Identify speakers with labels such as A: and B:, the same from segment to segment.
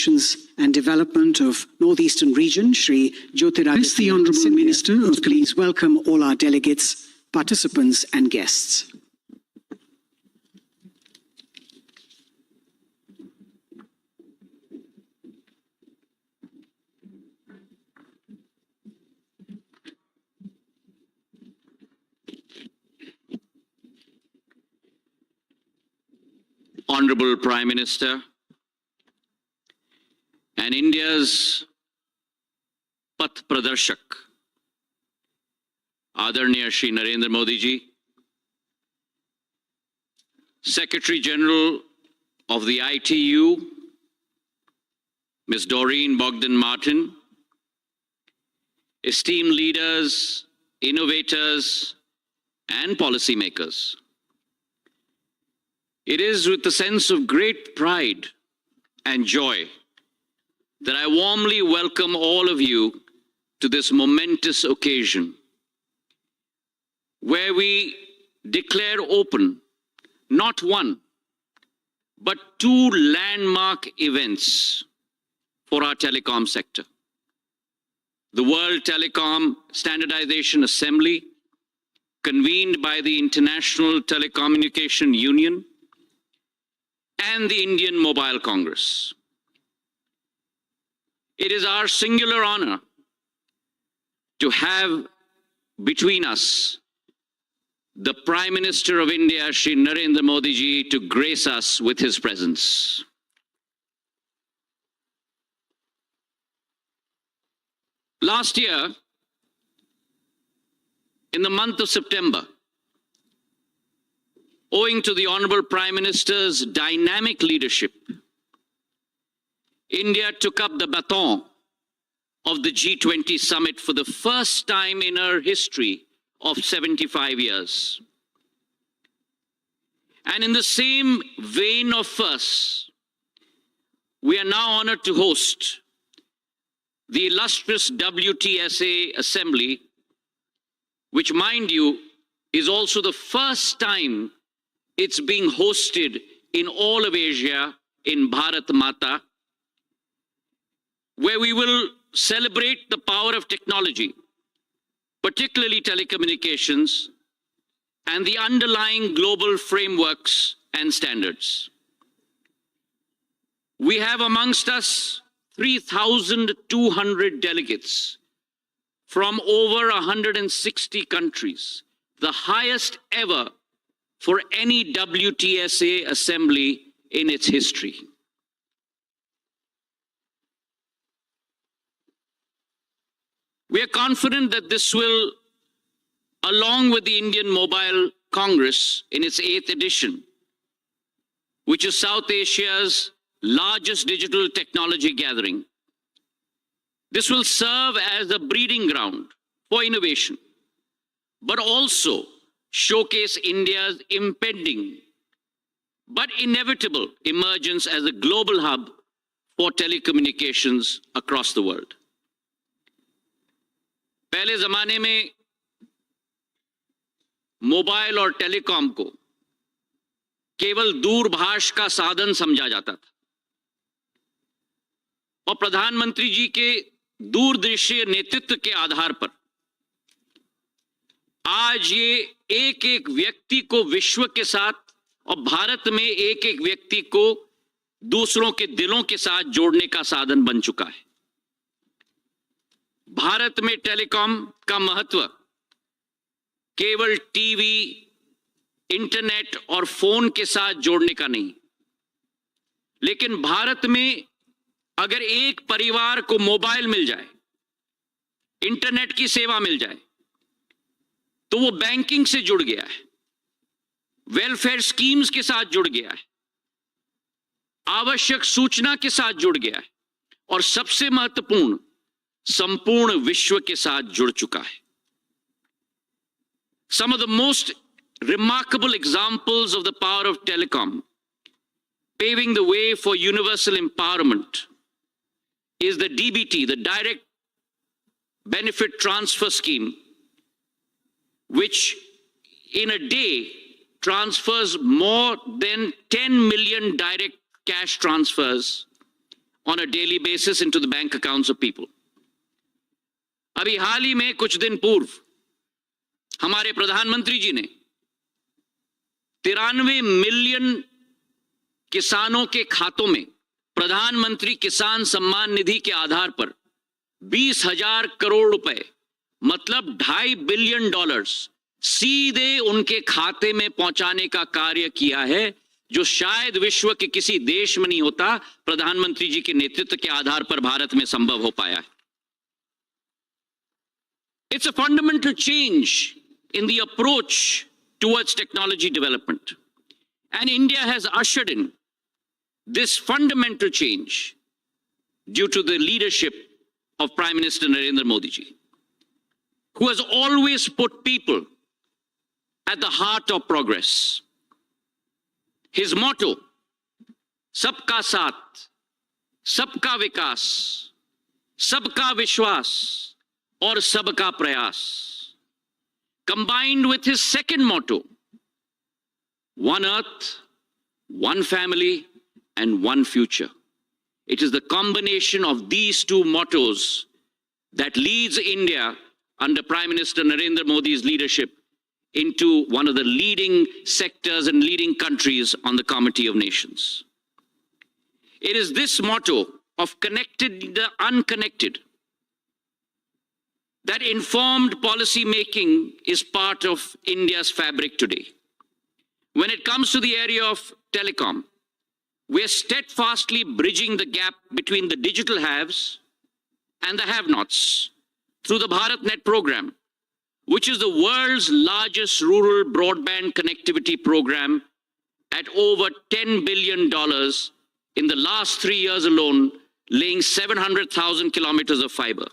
A: Relations and Development of Northeastern Region, Shri Jyotiraditta. The Honourable Minister, please welcome all our delegates, participants and guests.
B: Honorable Prime Minister and India's Path Pradarshak, Adarniya Shri Narendra Modi ji, Secretary General of the ITU, Ms. Doreen Bogdan-Martin, esteemed leaders, innovators, and policymakers. It is with a sense of great pride and joy that I warmly welcome all of you to this momentous occasion, where we declare open not one, but two landmark events for our telecom sector. The World Telecom Standardization Assembly, convened by the International Telecommunication Union, and the Indian Mobile Congress. It is our singular honor to have between us the Prime Minister of India, Shri Narendra Modi ji, to grace us with his presence. Last year, in the month of September, owing to the Honorable Prime Minister's dynamic leadership, India took up the baton of the G20 summit for the first time in her history of 75 years. And in the same vein of firsts, we are now honored to host the illustrious WTSA Assembly, which, mind you, is also the first time it's being hosted in all of Asia in Bharat Mata, where we will celebrate the power of technology, particularly telecommunications, and the underlying global frameworks and standards. We have amongst us 3,200 delegates from over 160 countries, the highest ever for any WTSA assembly in its history. We are confident that this will, along with the Indian Mobile Congress in its 8th edition, which is South Asia's largest digital technology gathering, this will serve as a breeding ground for innovation, but also showcase India's impending but inevitable emergence as a global hub for telecommunications across the world. पहले जमाने में mobile और telecom को केवल दूरभाष का साधन समझा जाता था, और प्रधानमंत्री जी के दूरदृष्टि नेतृत्व के आधार पर आज ये एक एक व्यक्ति को विश्व के साथ और भारत में एक एक व्यक्ति को दूसरों के दिलों के साथ जोड़ने का साधन बन चुका है। भारत में टेलीकॉम का महत्व केवल टीवी, इंटरनेट और फोन के साथ जोड़ने का नहीं, लेकिन भारत में अगर एक परिवार को मोबाइल मिल जाए, इंटरनेट की सेवा मिल जाए, तो वो बैंकिंग से जुड़ गया है, वेलफेयर स्कीम्स के साथ जुड़ गया है, आवश्यक सूचना के साथ जुड़ गया है, और सबसे महत्वपूर्ण, संपूर्ण विश्व के साथ जुड़ चुका है। Some of the most remarkable examples of the power of telecom, paving the way for universal empowerment, is the DBT, the Direct Benefit Transfer Scheme, which in a day transfers more than 10 million direct cash transfers on a daily basis into the bank accounts of people. अभी हाल ही में कुछ दिन पूर्व हमारे प्रधानमंत्री जी ने 93 million किसानों के खातों में प्रधानमंत्री किसान सम्मान निधि के आधार पर 20,000 करोड़ रुपए मतलब $2.5 बिलियन सीधे उनके खाते में पहुंचाने का कार्य किया है, जो शायद विश्व के किसी देश में नहीं होता, प्रधानमंत्री जी के नेतृत्व के आधार पर भारत में संभव हो पाया है. It's a fundamental change in the approach towards technology development. And India has ushered in this fundamental change due to the leadership of Prime Minister Narendra Modi ji, who has always put people at the heart of progress. His motto, Sabka Saath, Sabka Vikas, Sabka Vishwas, or Sabka Prayas, combined with his second motto, One Earth, One Family, and One Future. It is the combination of these two mottos that leads India under Prime Minister Narendra Modi's leadership into one of the leading sectors and leading countries on the Committee of Nations. It is this motto of connected the unconnected that informed policy making is part of India's fabric today. When it comes to the area of telecom, we are steadfastly bridging the gap between the digital haves and the have-nots through the BharatNet program, which is the world's largest rural broadband connectivity program at over $10 billion in the last 3 years alone, laying 700,000 kilometers of fiber.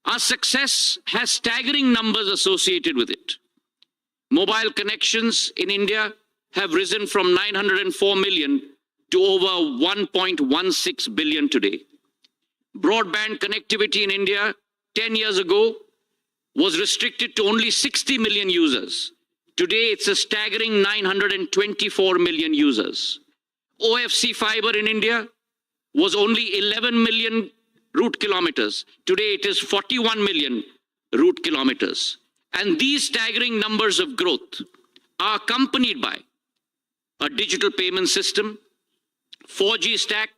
B: Our success has staggering numbers associated with it. Mobile connections in India have risen from 904 million to over 1.16 billion today. Broadband connectivity in India 10 years ago was restricted to only 60 million users. Today, it's a staggering 924 million users. OFC fiber in India was only 11 million route kilometers. Today, it is 41 million route kilometers. And these staggering numbers of growth are accompanied by a digital payment system, 4G stack,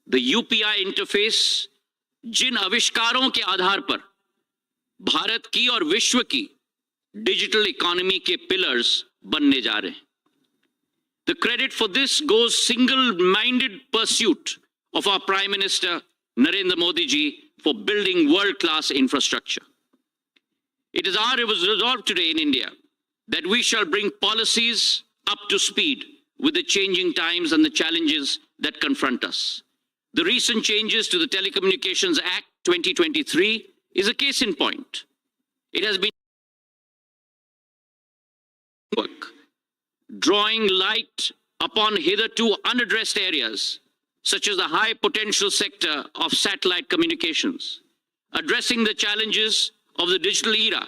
B: the UPI interface, जिन आविष्कारों के आधार पर भारत की और विश्व की digital economy के pillars बनने जा रहे हैं. The credit for this goes single-minded pursuit of our Prime Minister Narendra Modi ji for building world-class infrastructure. It is our resolve today in India that we shall bring policies up to speed with the changing times and the challenges that confront us. The recent changes to the Telecommunications Act 2023 is a case in point. It has been drawing light upon hitherto unaddressed areas, such as the high potential sector of satellite communications, addressing the challenges of the digital era,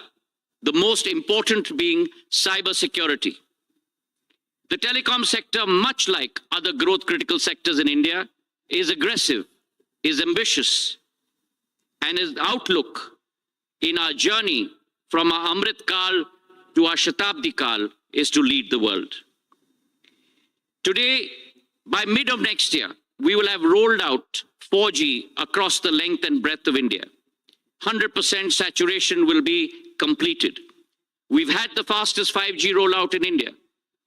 B: the most important being cybersecurity. The telecom sector, much like other growth critical sectors in India, is aggressive, is ambitious, and its outlook in our journey from our Amrit Kal to our Shatabdi Kal is to lead the world. Today, by mid of next year, we will have rolled out 4G across the length and breadth of India. 100% saturation will be completed. We've had the fastest 5G rollout in India,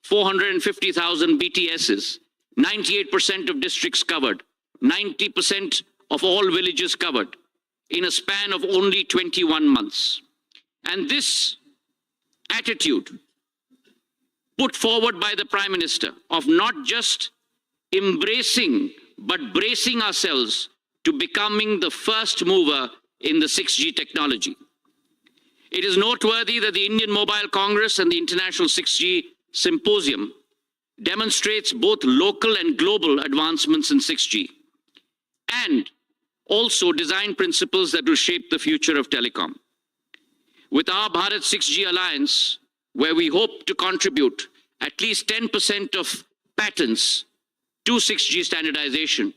B: 450,000 BTSs, 98% of districts covered, 90% of all villages covered in a span of only 21 months. And this attitude put forward by the Prime Minister of not just embracing but bracing ourselves to becoming the first mover in the 6G technology. It is noteworthy that the Indian Mobile Congress and the International 6G Symposium demonstrates both local and global advancements in 6G and also design principles that will shape the future of telecom. With our Bharat 6G Alliance, where we hope to contribute at least 10% of patents to 6G standardization,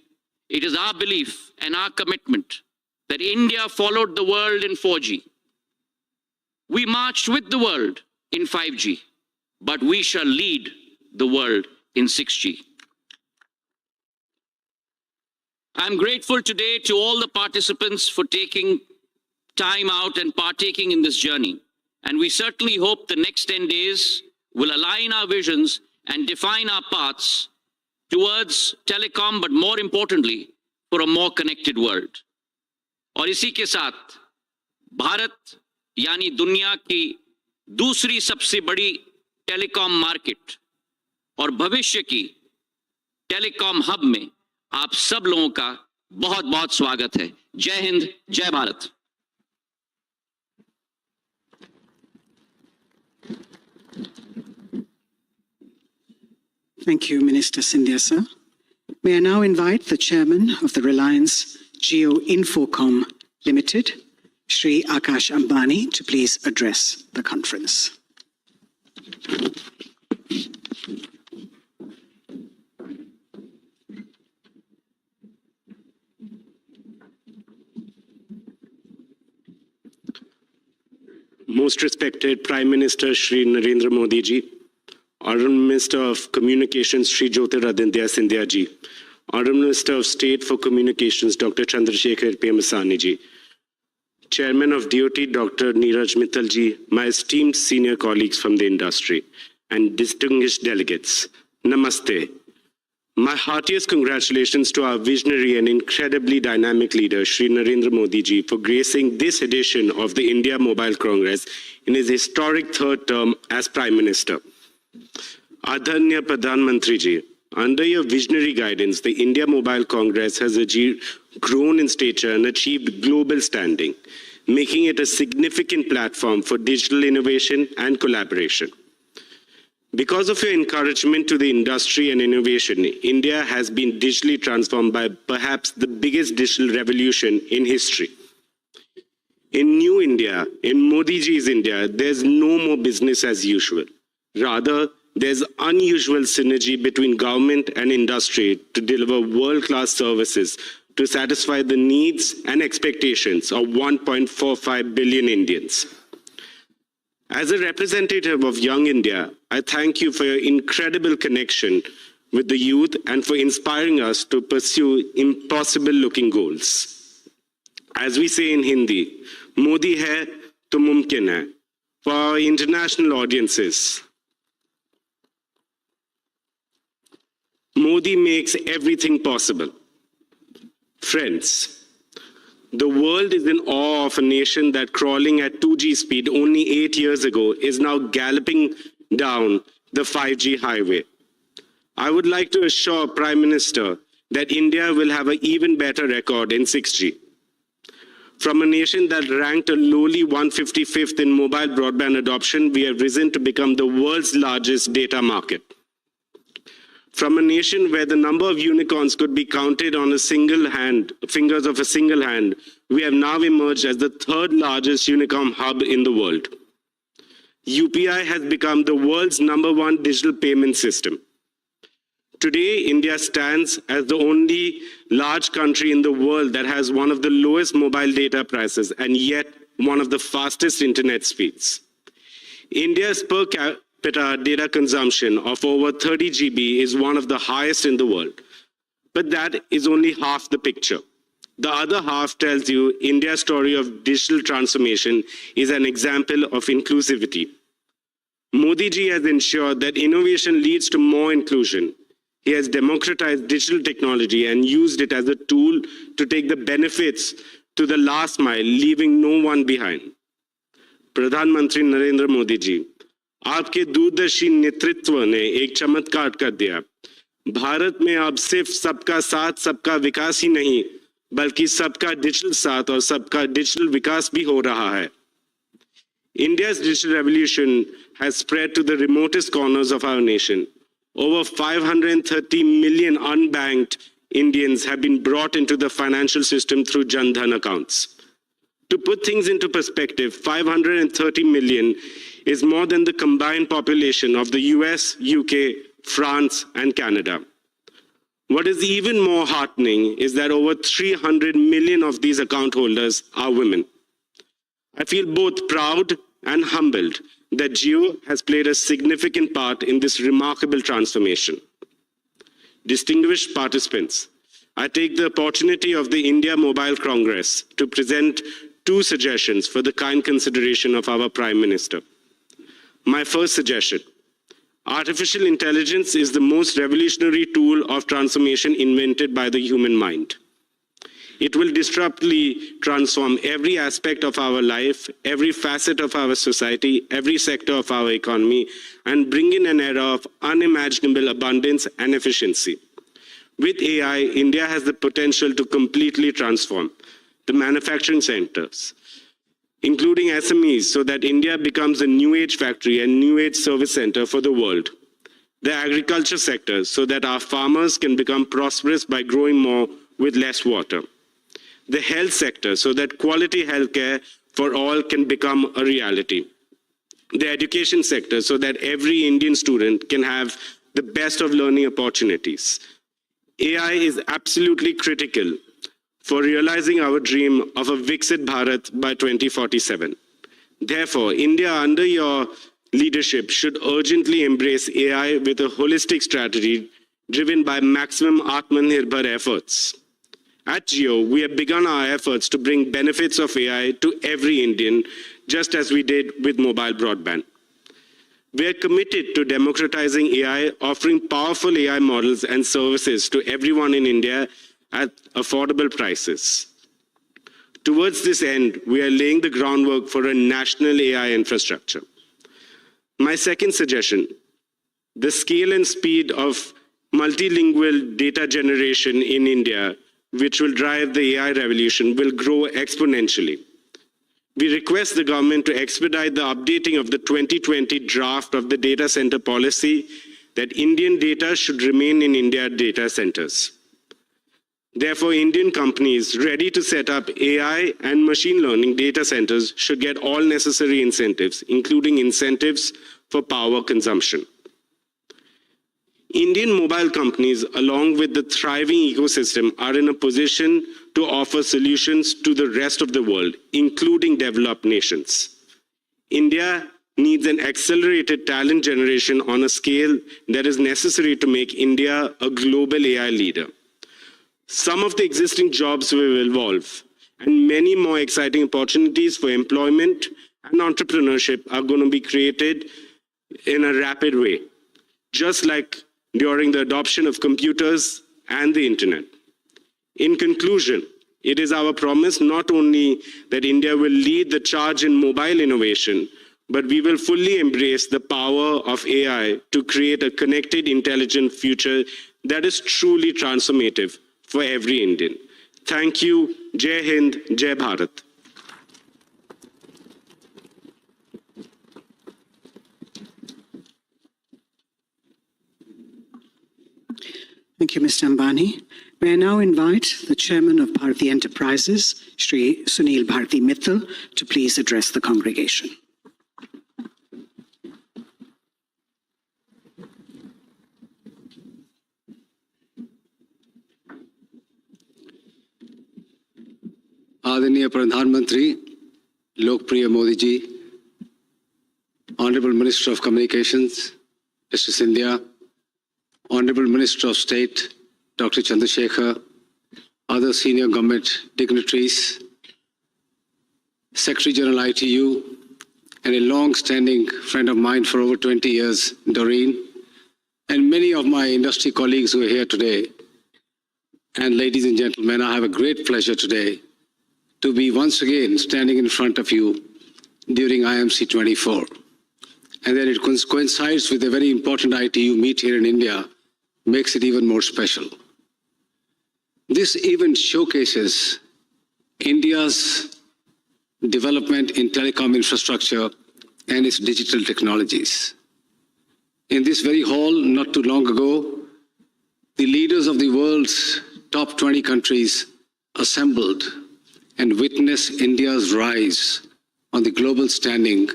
B: It is our belief and our commitment that India followed the world in 4G. We marched with the world in 5G, but we shall lead the world in 6G. I'm grateful today to all the participants for taking time out and partaking in this journey. And we certainly hope the next 10 days will align our visions and define our paths towards telecom, but more importantly, for a more connected world. और इसी के साथ भारत यानी दुनिया की दूसरी सबसे बड़ी टेलीकॉम मार्केट और भविष्य की टेलीकॉम हब में आप सब लोगों का बहुत बहुत स्वागत है। जय हिंद, जय Bharat.
A: Thank you, Minister Sindhya, sir. May I now invite the chairman of the Reliance Jio Infocom Limited, Shri Akash Ambani, to please address the conference.
C: Most respected Prime Minister Shri Narendra Modi ji, Honorable Minister of Communications Shri Jyotiraditya Scindia ji, Honorable Minister of State for Communications Dr. Chandrasekhar Pemasani ji, Chairman of DOT Dr. Neeraj Mittal ji, my esteemed senior colleagues from the industry, and distinguished delegates, Namaste. My heartiest congratulations to our visionary and incredibly dynamic leader, Shri Narendra Modi ji, for gracing this edition of the India Mobile Congress in his historic third term as Prime Minister. Adhanya Pradhan Mantri ji, under your visionary guidance, the India Mobile Congress has grown in stature and achieved global standing, making it a significant platform for digital innovation and collaboration. Because of your encouragement to the industry and innovation, India has been digitally transformed by perhaps the biggest digital revolution in history. In New India, in Modi ji's India, there's no more business as usual. Rather, there's unusual synergy between government and industry to deliver world-class services to satisfy the needs and expectations of 1.45 billion Indians. As a representative of Young India, I thank you for your incredible connection with the youth and for inspiring us to pursue impossible-looking goals. As we say in Hindi, Modi hai to mumkin hai. For our international audiences, Modi makes everything possible. Friends, the world is in awe of a nation that crawling at 2G speed only 8 years ago is now galloping down the 5G highway. I would like to assure Prime Minister that India will have an even better record in 6G. From a nation that ranked a lowly 155th in mobile broadband adoption, we have risen to become the world's largest data market. From a nation where the number of unicorns could be counted on a single hand, fingers of a single hand, we have now emerged as the third largest unicorn hub in the world. UPI has become the world's #1 digital payment system. Today, India stands as the only large country in the world that has one of the lowest mobile data prices and yet one of the fastest internet speeds. India's per capita data consumption of over 30 GB is one of the highest in the world. But that is only half the picture. The other half tells you India's story of digital transformation is an example of inclusivity. Modi ji has ensured that innovation leads to more inclusion. He has democratized digital technology and used it as a tool to take the benefits to the last mile, leaving no one behind. Pradhan Mantri Narendra Modi ji, आपके दूरदर्शी नेतृत्व ने एक चमत्कार कर दिया। भारत में अब सिर्फ सबका साथ सबका विकास ही नहीं, बल्कि सबका डिजिटल साथ और सबका डिजिटल विकास भी हो रहा है। India's digital revolution has spread to the remotest corners of our nation. Over 530 million unbanked Indians have been brought into the financial system through Jan Dhan accounts. To put things into perspective, 530 million is more than the combined population of the US, UK, France, and Canada. What is even more heartening is that over 300 million of these account holders are women. I feel both proud and humbled that Jio has played a significant part in this remarkable transformation. Distinguished participants, I take the opportunity of the India Mobile Congress to present 2 suggestions for the kind consideration of our Prime Minister. My first suggestion: artificial intelligence is the most revolutionary tool of transformation invented by the human mind. It will disruptively transform every aspect of our life, every facet of our society, every sector of our economy, and bring in an era of unimaginable abundance and efficiency. With AI, India has the potential to completely transform the manufacturing sectors, including SMEs, so that India becomes a new age factory and new age service center for the world. The agriculture sector, so that our farmers can become prosperous by growing more with less water. The health sector, so that quality healthcare for all can become a reality. The education sector, so that every Indian student can have the best of learning opportunities. AI is absolutely critical for realizing our dream of a Viksit Bharat by 2047. Therefore, India, under your leadership, should urgently embrace AI with a holistic strategy driven by maximum Atmanirbhar efforts. At Jio, we have begun our efforts to bring benefits of AI to every Indian, just as we did with mobile broadband. We are committed to democratizing AI, offering powerful AI models and services to everyone in India at affordable prices. Towards this end, we are laying the groundwork for a national AI infrastructure. My second suggestion: the scale and speed of multilingual data generation in India, which will drive the AI revolution, will grow exponentially. We request the government to expedite the updating of the 2020 draft of the data center policy that Indian data should remain in India data centers. Therefore, Indian companies ready to set up AI and machine learning data centers should get all necessary incentives, including incentives for power consumption. Indian mobile companies, along with the thriving ecosystem, are in a position to offer solutions to the rest of the world, including developed nations. India needs an accelerated talent generation on a scale that is necessary to make India a global AI leader. Some of the existing jobs will evolve, and many more exciting opportunities for employment and entrepreneurship are going to be created in a rapid way, just like during the adoption of computers and the internet. In conclusion, it is our promise not only that India will lead the charge in mobile innovation, but we will fully embrace the power of AI to create a connected, intelligent future that is truly transformative for every Indian. Thank you. Jai Hind, Jai Bharat.
A: Thank you, Mr. Ambani. May I now invite the Chairman of Bharti Enterprises, Shri Sunil Bharti Mittal, to please address the congregation.
D: आदरणीय प्रधानमंत्री लोकप्रिय Modi ji, Honorable Minister of Communications, Mr. Sindhya, Honorable Minister of State, Dr. Chandrasekhar, other senior government dignitaries, Secretary General ITU, and a long-standing friend of mine for over 20 years, Doreen, and many of my industry colleagues who are here today. And ladies and gentlemen, I have a great pleasure today to be once again standing in front of you during IMC 24. And then it coincides with a very important ITU meet here in India, makes it even more special. This event showcases India's development in telecom infrastructure and its digital technologies. In this very hall, not too long ago, the leaders of the world's top 20 countries assembled and witnessed India's rise on the global standing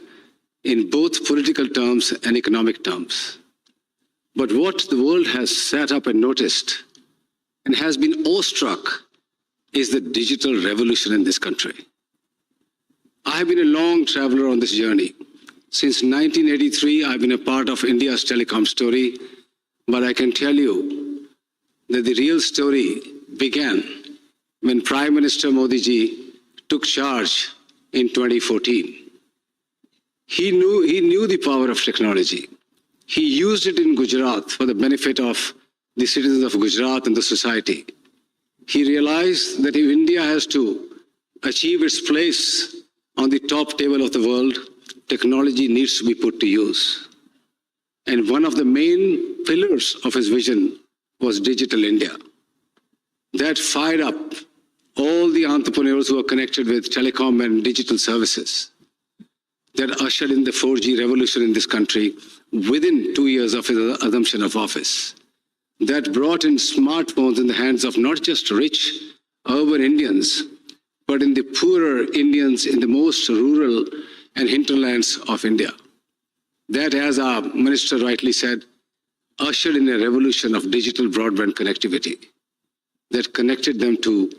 D: in both political terms and economic terms. But what the world has sat up and noticed and has been awestruck is the digital revolution in this country. I have been a long traveler on this journey. Since 1983, I've been a part of India's telecom story, but I can tell you that the real story began when Prime Minister Modi ji took charge in 2014. He knew the power of technology. He used it in Gujarat for the benefit of the citizens of Gujarat and the society. He realized that if India has to achieve its place on the top table of the world, technology needs to be put to use. And one of the main pillars of his vision was Digital India. That fired up all the entrepreneurs who are connected with telecom and digital services. That ushered in the 4G revolution in this country within 2 years of his assumption of office. That brought in smartphones in the hands of not just rich urban Indians, but in the poorer Indians in the most rural and hinterlands of India. That, as our minister rightly said, ushered in a revolution of digital broadband connectivity that connected them to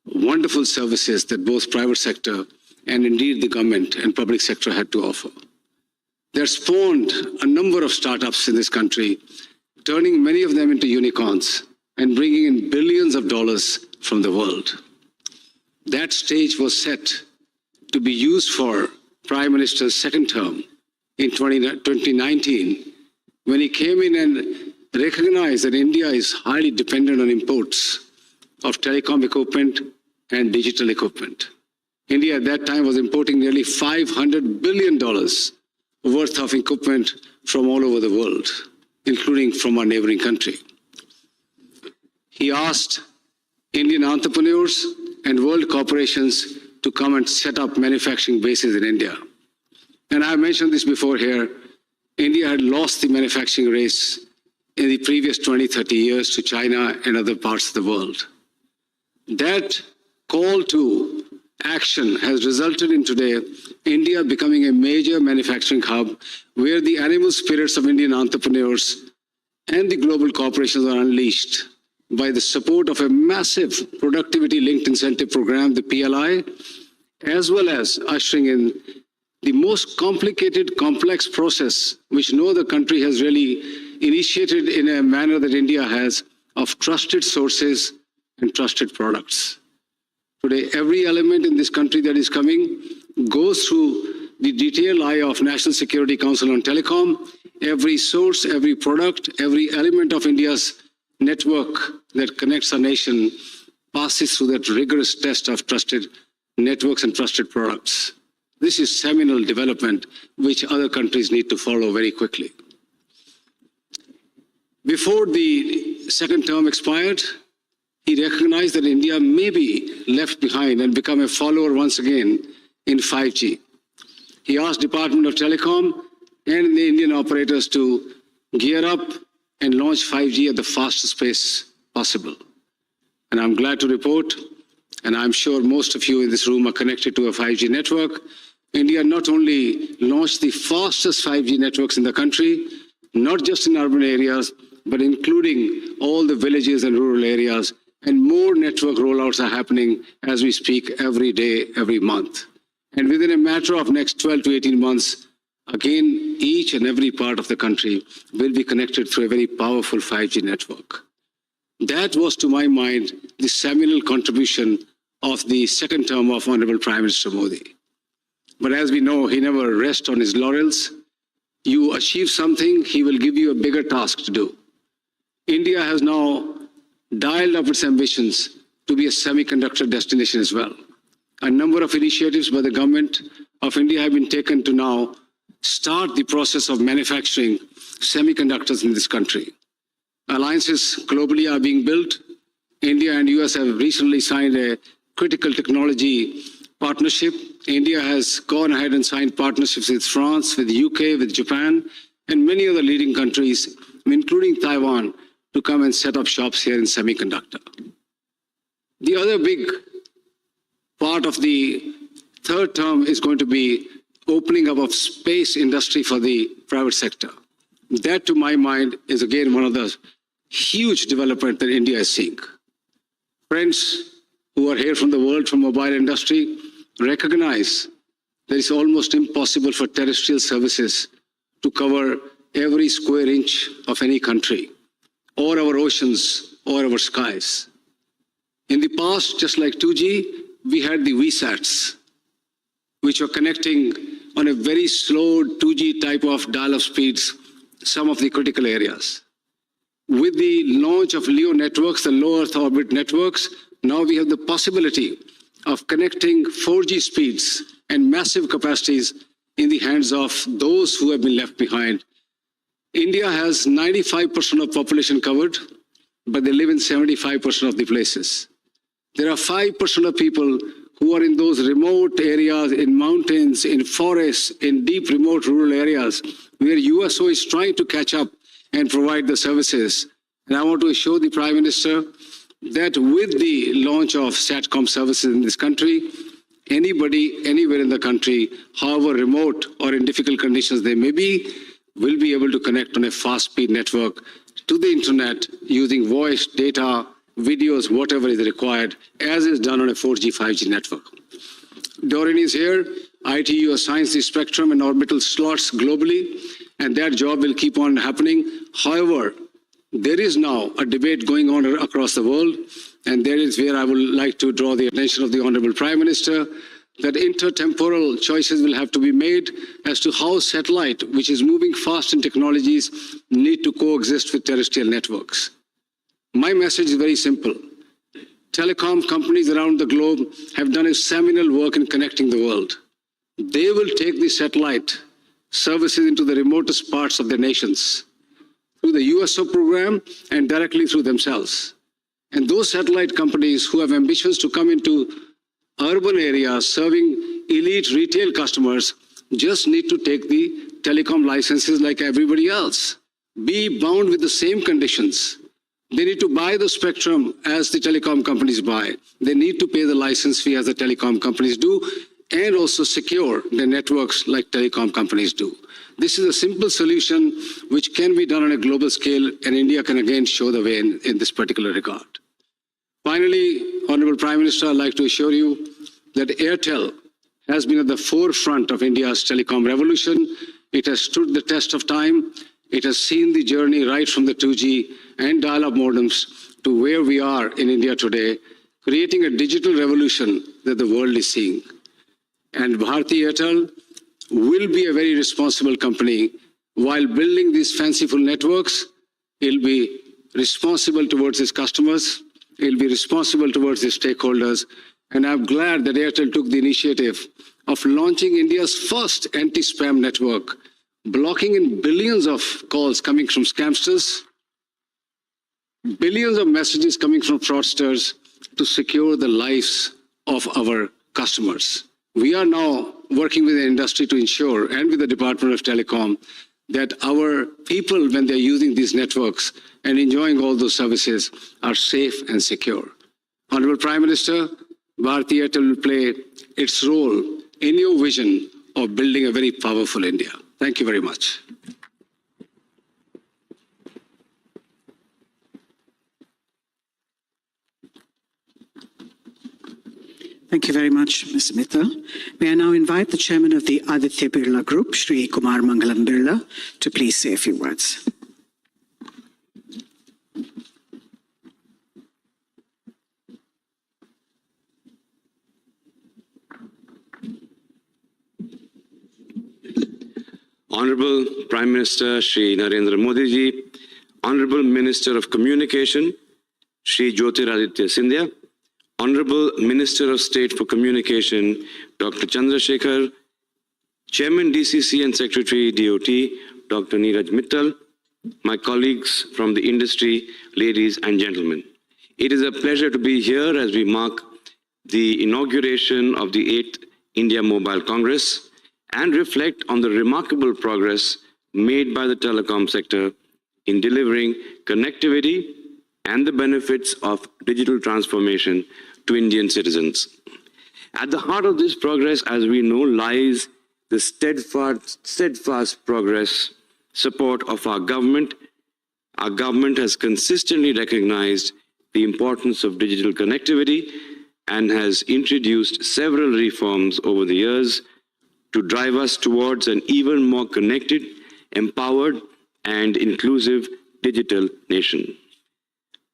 D: wonderful services that both private sector and indeed the government and public sector had to offer. That spawned a number of startups in this country, turning many of them into unicorns and bringing in billions of dollars from the world. That stage was set to be used for Prime Minister's second term in 2019, when he came in and recognized that India is highly dependent on imports of telecom equipment and digital equipment. India at that time was importing nearly $500 billion worth of equipment from all over the world, including from our neighboring country. He asked Indian entrepreneurs and world corporations to come and set up manufacturing bases in India. And I mentioned this before here, India had lost the manufacturing race in the previous 20, 30 years to China and other parts of the world. That call to action has resulted in today India becoming a major manufacturing hub where the animal spirits of Indian entrepreneurs and the global corporations are unleashed by the support of a massive productivity-linked incentive program, the PLI, as well as ushering in the most complicated, complex process, which no other country has really initiated in a manner that India has, of trusted sources and trusted products. Today, every element in this country that is coming goes through the detailed eye of National Security Council on Telecom. Every source, every product, every element of India's network that connects our nation passes through that rigorous test of trusted networks and trusted products. This is seminal development which other countries need to follow very quickly. Before the second term expired, he recognized that India may be left behind and become a follower once again in 5G. He asked Department of Telecom and the Indian operators to gear up and launch 5G at the fastest pace possible. And I'm glad to report, and I'm sure most of you in this room are connected to a 5G network, India not only launched the fastest 5G networks in the country, not just in urban areas, but including all the villages and rural areas, and more network rollouts are happening as we speak every day, every month. And within a matter of next 12 to 18 months, again, each and every part of the country will be connected through a very powerful 5G network. That was, to my mind, the seminal contribution of the second term of Honorable Prime Minister Modi. But as we know, he never rests on his laurels. You achieve something, he will give you a bigger task to do. India has now dialed up its ambitions to be a semiconductor destination as well. A number of initiatives by the government of India have been taken to now start the process of manufacturing semiconductors in this country. Alliances globally are being built. India and US have recently signed a critical technology partnership. India has gone ahead and signed partnerships with France, with the UK, with Japan, and many other leading countries, including Taiwan, to come and set up shops here in semiconductor. The other big part of the third term is going to be opening up of space industry for the private sector. That, to my mind, is again one of the huge development that India is seeing. Friends who are here from the world, from mobile industry, recognize that it's almost impossible for terrestrial services to cover every square inch of any country, or our oceans, or our skies. In the past, just like 2G, we had the VSATs, which were connecting on a very slow 2G type of dial-up speeds some of the critical areas. With the launch of LEO networks, the low Earth orbit networks, now we have the possibility of connecting 4G speeds and massive capacities in the hands of those who have been left behind. India has 95% of population covered, but they live in 75% of the places. There are 5% of people who are in those remote areas, in mountains, in forests, in deep remote rural areas, where USO is trying to catch up and provide the services. And I want to assure the Prime Minister that with the launch of SATCOM services in this country, anybody, anywhere in the country, however remote or in difficult conditions they may be, will be able to connect on a fast-speed network to the internet using voice, data, videos, whatever is required, as is done on a 4G, 5G network. Doreen is here. ITU assigns the spectrum and orbital slots globally, and that job will keep on happening. However, there is now a debate going on across the world, and there is where I would like to draw the attention of the Honorable Prime Minister that intertemporal choices will have to be made as to how satellite, which is moving fast in technologies, need to coexist with terrestrial networks. My message is very simple. Telecom companies around the globe have done a seminal work in connecting the world. They will take the satellite services into the remotest parts of their nations through the USO program and directly through themselves. And those satellite companies who have ambitions to come into urban areas serving elite retail customers just need to take the telecom licenses like everybody else. Be bound with the same conditions. They need to buy the spectrum as the telecom companies buy. They need to pay the license fee as the telecom companies do, and also secure the networks like telecom companies do. This is a simple solution which can be done on a global scale, and India can again show the way in this particular regard. Finally, Honorable Prime Minister, I'd like to assure you that Airtel has been at the forefront of India's telecom revolution. It has stood the test of time. It has seen the journey right from the 2G and dial-up modems to where we are in India today, creating a digital revolution that the world is seeing. And Bharti Airtel will be a very responsible company. While building these fanciful networks, it'll be responsible towards its customers, it'll be responsible towards its stakeholders, and I'm glad that Airtel took the initiative of launching India's first anti-spam network, blocking in billions of calls coming from scamsters, billions of messages coming from fraudsters to secure the lives of our customers. We are now working with the industry to ensure, and with the Department of Telecom, that our people, when they're using these networks and enjoying all those services, are safe and secure. Honorable Prime Minister, Bharti Airtel will play its role in your vision of building a very powerful India. Thank you very much.
A: Thank you very much, Mr. Mitra. May I now invite the chairman of the Aditya Birla Group, Shri Kumar Mangalam Birla, to please say a few words.
C: Honorable Prime Minister Shri Narendra Modi ji, Honorable Minister of Communication Shri Jyotiraditya Scindia, Honorable Minister of State for Communication Dr. Chandrasekhar, Chairman DCC and Secretary DOT Dr. Neeraj Mittal, my colleagues from the industry, ladies and gentlemen. It is a pleasure to be here as we mark the inauguration of the 8th India Mobile Congress and reflect on the remarkable progress made by the telecom sector in delivering connectivity and the benefits of digital transformation to Indian citizens. At the heart of this progress, as we know, lies the steadfast progress support of our government. Our government has consistently recognized
E: the importance of digital connectivity and has introduced several reforms over the years to drive us towards an even more connected, empowered, and inclusive digital nation.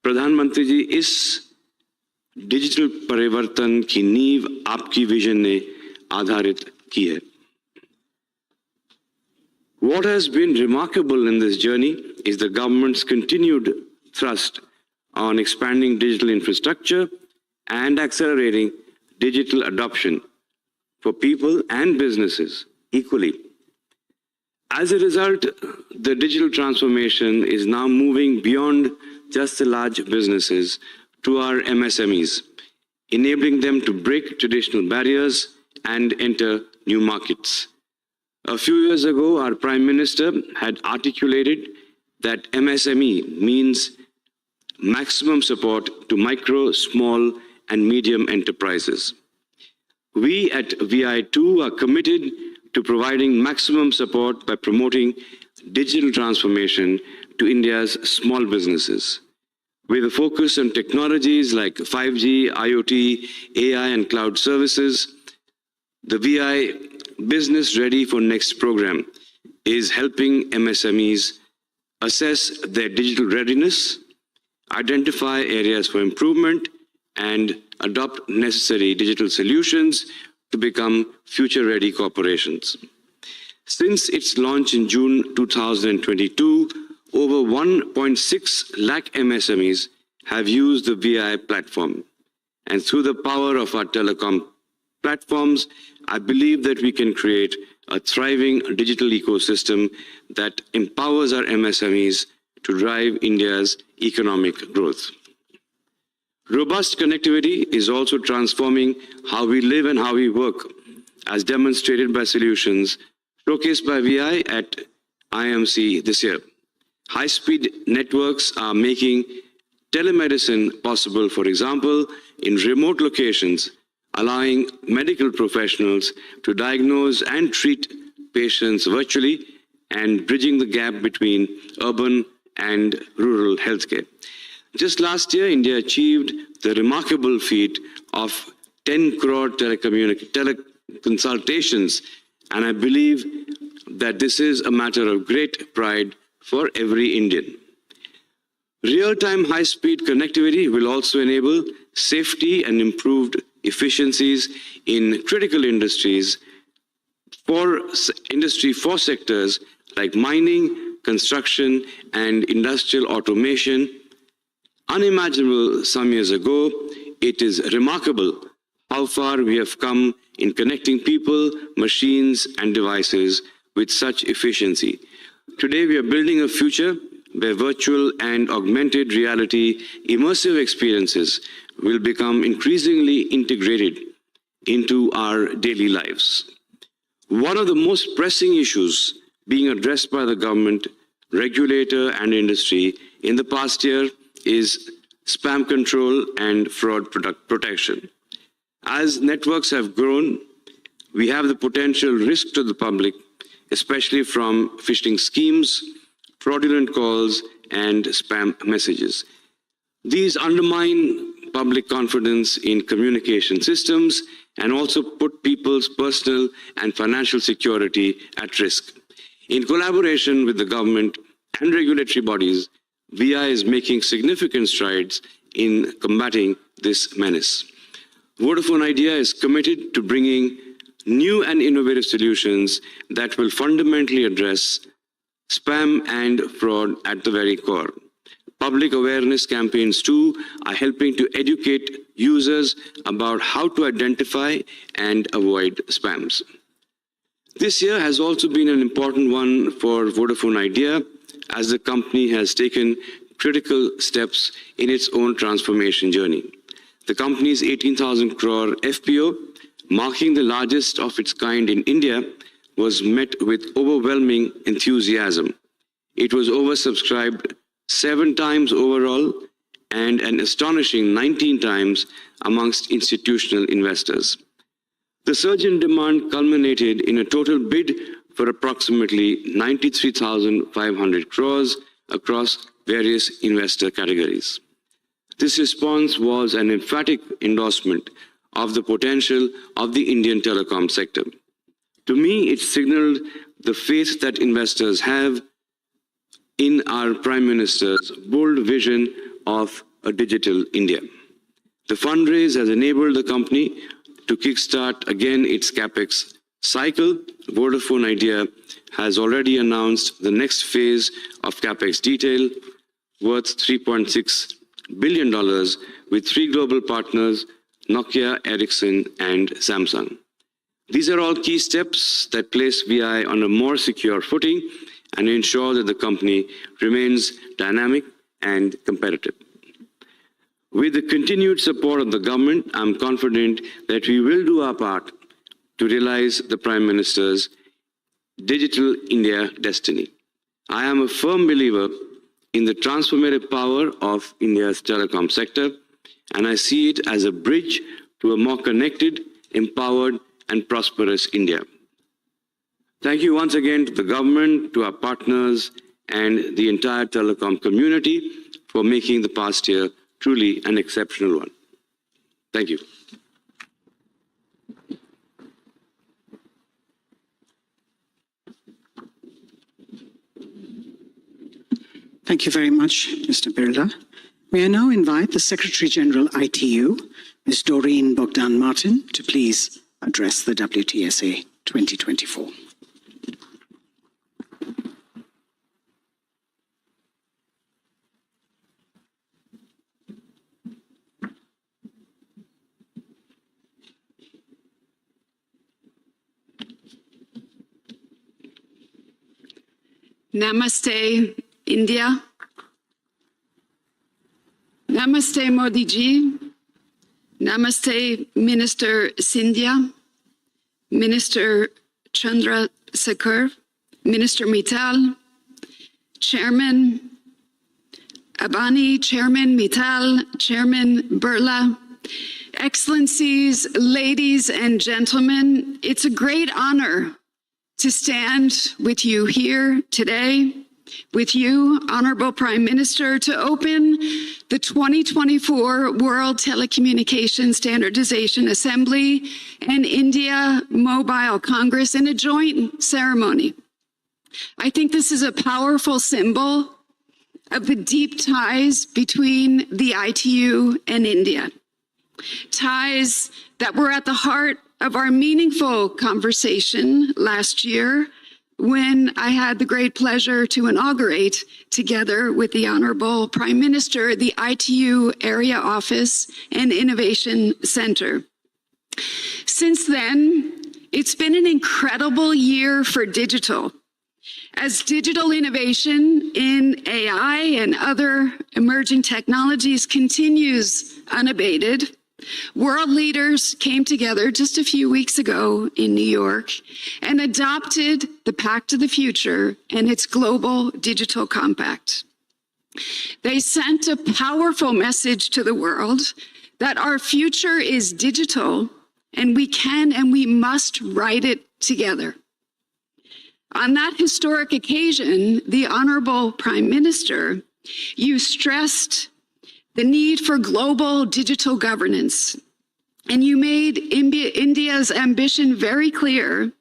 E: प्रधान मंत्री जी, इस digital परिवर्तन की नींव आपकी vision ने आधारित की है. What has been remarkable in this journey is the government's continued thrust on expanding digital infrastructure and accelerating digital adoption for people and businesses equally. As a result, the digital transformation is now moving beyond just the large businesses to our MSMEs, enabling them to break traditional barriers and enter new markets. A few years ago, our Prime Minister had articulated that MSME means maximum support to micro, small, and medium enterprises. We at VI2 are committed to providing maximum support by promoting digital transformation to India's small businesses. With a focus on technologies like 5G, IoT, AI, and cloud services, the VI Business Ready for Next program is helping MSMEs assess their digital readiness, identify areas for improvement, and adopt necessary digital solutions to become future-ready corporations. Since its launch in June 2022, over 1.6 lakh MSMEs have used the VI platform. And through the power of our telecom platforms, I believe that we can create a thriving digital ecosystem that empowers our MSMEs to drive India's economic growth. Robust connectivity is also transforming how we live and how we work, as demonstrated by solutions showcased by VI at IMC this year. High-speed networks are making telemedicine possible, for example, in remote locations, allowing medical professionals to diagnose and treat patients virtually and bridging the gap between urban and rural healthcare. Just last year, India achieved the remarkable feat of 10 crore teleconsultations, and I believe that this is a matter of great pride for every Indian. Real-time high-speed connectivity will also enable safety and improved efficiencies in critical industries for Industry 4 sectors like mining, construction, and industrial automation. Unimaginable some years ago, it is remarkable how far we have come in connecting people, machines, and devices with such efficiency. Today, we are building a future where virtual and augmented reality immersive experiences will become increasingly integrated into our daily lives. One of the most pressing issues being addressed by the government, regulator, and industry in the past year is spam control and fraud protection. As networks have grown, we have the potential risk to the public, especially from phishing schemes, fraudulent calls, and spam messages. These undermine public confidence in communication systems and also put people's personal and financial security at risk. In collaboration with the government and regulatory bodies, VI is making significant strides in combating this menace. Vodafone Idea is committed to bringing new and innovative solutions that will fundamentally address spam and fraud at the very core. Public awareness campaigns too are helping to educate users about how to identify and avoid spams. This year has also been an important one for Vodafone Idea, as the company has taken critical steps in its own transformation journey. The company's 18,000 crore FPO, marking the largest of its kind in India, was met with overwhelming enthusiasm. It was oversubscribed 7 times overall and an astonishing 19 times amongst institutional investors. The surge in demand culminated in a total bid for approximately 93,500 crores across various investor categories. This response was an emphatic endorsement of the potential of the Indian telecom sector. To me, it signaled the faith that investors have in our Prime Minister's bold vision of a digital India. The fundraise has enabled the company to kickstart again its capex cycle. Vodafone Idea has already announced the next phase of capex detail worth $3.6 billion with 3 global partners, Nokia, Ericsson, and Samsung. These are all key steps that place VI on a more secure footing and ensure that the company remains dynamic and competitive. With the continued support of the government, I'm confident that we will do our part to realize the Prime Minister's Digital India destiny. I am a firm believer in the transformative power of India's telecom sector, and I see it as a bridge to a more connected, empowered, and prosperous India. Thank you once again to the government, to our partners, and the entire telecom community for making the past year truly an exceptional one. Thank you.
A: Thank you very much, Mr. Birla. May I now invite the Secretary General ITU, Ms. Doreen Bogdan-Martin, to please address the WTSA 2024.
F: Namaste, India. Namaste, Modi ji. Namaste, Minister Sindhya, Minister Chandrasekhar, Minister Mittal, Chairman Abani, Chairman Mittal, Chairman Birla, Excellencies, ladies and gentlemen, it's a great honor to stand with you here today, with you, Honorable Prime Minister, to open the 2024 World Telecommunication Standardization Assembly and India Mobile Congress in a joint ceremony. I think this is a powerful symbol of the deep ties between the ITU and India. Ties that were at the heart of our meaningful conversation last year when I had the great pleasure to inaugurate, together with the Honorable Prime Minister, the ITU Area Office and Innovation Center. Since then, it's been an incredible year for digital. As digital innovation in AI and other emerging technologies continues unabated, world leaders came together just a few weeks ago in New York and adopted the Pact of the Future and its Global Digital Compact. They sent a powerful message to the world that our future is digital and we can and we must write it together. On that historic occasion, the Honorable Prime Minister, you stressed the need for global digital governance. And you made India's ambition very clear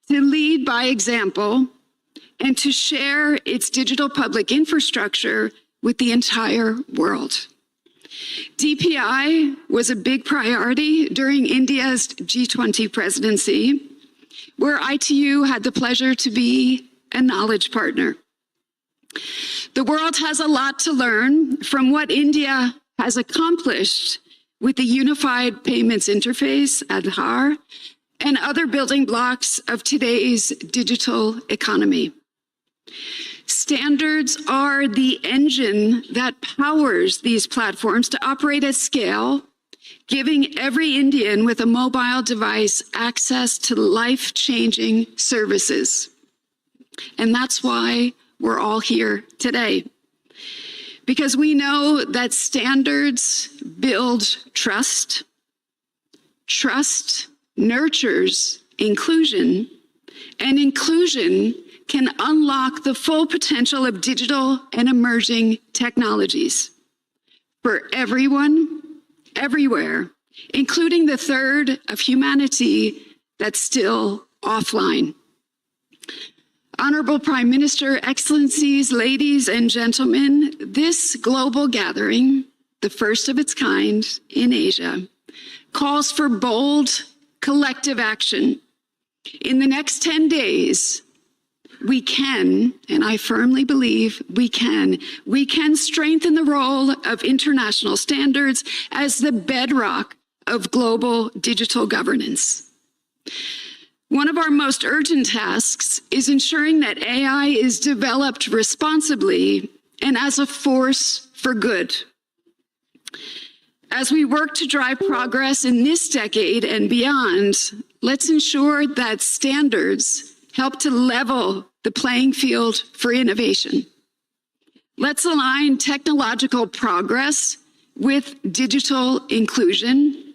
F: to lead by example and to share its digital public infrastructure with the entire world. DPI was a big priority during India's G20 presidency, where ITU had the pleasure to be a knowledge partner. The world has a lot to learn from what India has accomplished with the Unified Payments Interface, Aadhaar, and other building blocks of today's digital economy. Standards are the engine that powers these platforms to operate at scale, giving every Indian with a mobile device access to life-changing services. And that's why we're all here today, because we know that standards build trust. Trust nurtures inclusion, and inclusion can unlock the full potential of digital and emerging technologies. for everyone, everywhere, including the third of humanity that's still offline. Honorable Prime Minister, Excellencies, ladies and gentlemen, this global gathering, the first of its kind in Asia, calls for bold collective action. In the next 10 days, we can, and I firmly believe we can strengthen the role of international standards as the bedrock of global digital governance. One of our most urgent tasks is ensuring that AI is developed responsibly and as a force for good. As we work to drive progress in this decade and beyond, let's ensure that standards help to level the playing field for innovation. Let's align technological progress with digital inclusion.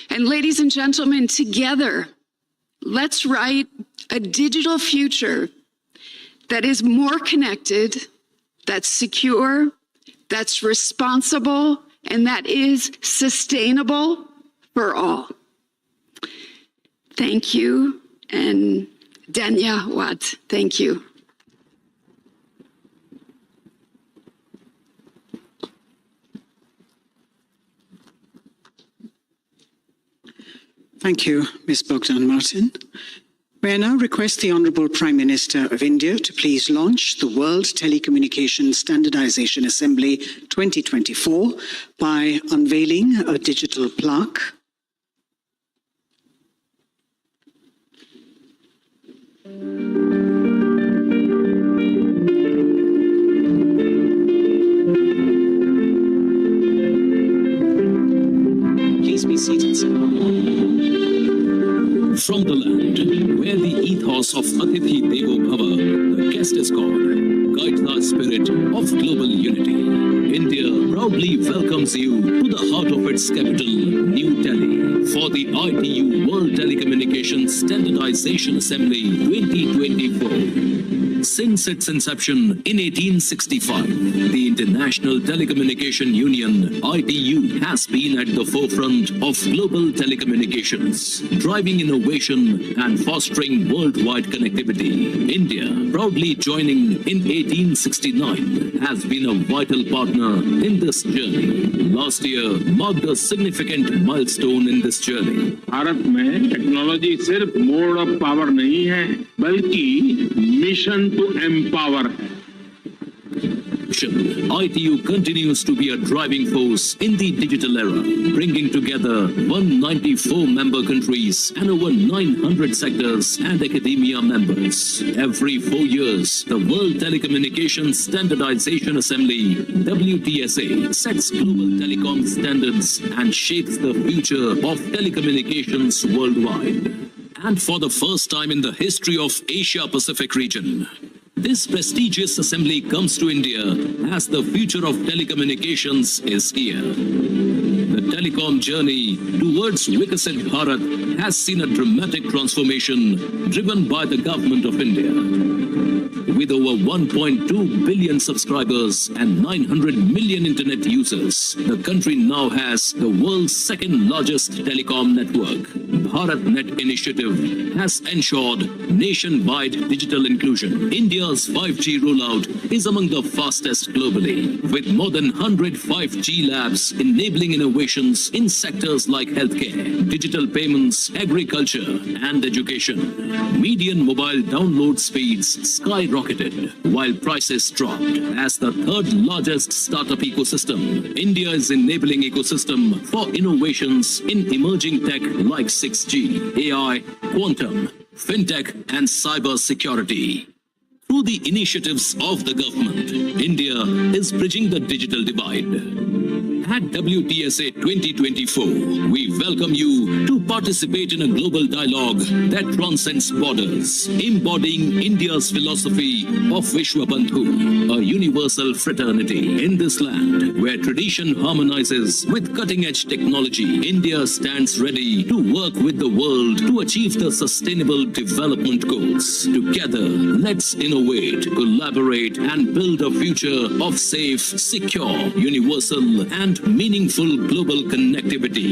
F: And ladies and gentlemen, together, let's write a digital future that is more connected, that's secure, that's responsible, and that is sustainable for all. Thank you, and Dhanyawad. Thank you.
A: Thank you, Ms. Bogdan Martin. May I now request the Honourable Prime Minister of India to please launch the World Telecommunication Standardization Assembly 2024 by unveiling a digital plaque. Please be seated, sir.
G: From the land where the ethos of Atithi Devo Bhava, the guest is God, guides our spirit of global unity. India proudly welcomes you to the heart of its capital, New Delhi, for the ITU World Telecommunication Standardization Assembly 2024. Since its inception in 1865, the International Telecommunication Union, ITU, has been at the forefront of global telecommunications, driving innovation and fostering worldwide connectivity. India, proudly joining in 1869, has been a vital partner in this journey. Last year marked a significant milestone in this journey.
H: Bharat में technology सिर्फ mode of power नहीं है, बल्कि mission to empower है.
G: ITU continues to be a driving force in the digital era, bringing together 194 member countries and over 900 sectors and academia members. Every 4 years, the World Telecommunication Standardization Assembly, WTSA, sets global telecom standards and shapes the future of telecommunications worldwide. And for the first time in the history of Asia-Pacific region, this prestigious assembly comes to India as the future of telecommunications is here. The telecom journey towards Viksit Bharat has seen a dramatic transformation driven by the government of India. With over 1.2 billion subscribers and 900 million internet users, the country now has the world's second largest telecom network. BharatNet initiative has ensured nationwide digital inclusion. India's 5G rollout is among the fastest globally, with more than 100 5G labs enabling innovations in sectors like healthcare, digital payments, agriculture, and education. Median mobile download speeds skyrocketed, while prices dropped. As the third largest startup ecosystem, India is enabling ecosystem for innovations in emerging tech like 6G, AI, quantum, fintech, and cyber security. Through the initiatives of the government, India is bridging the digital divide. At WTSA 2024, we welcome you to participate in a global dialogue that transcends borders, embodying India's philosophy of Vishwabandhu, a universal fraternity. In this land where tradition harmonizes with cutting-edge technology, India stands ready to work with the world to achieve the Sustainable Development Goals. Together, let's innovate, collaborate, and build a future of safe, secure, universal, and meaningful global connectivity.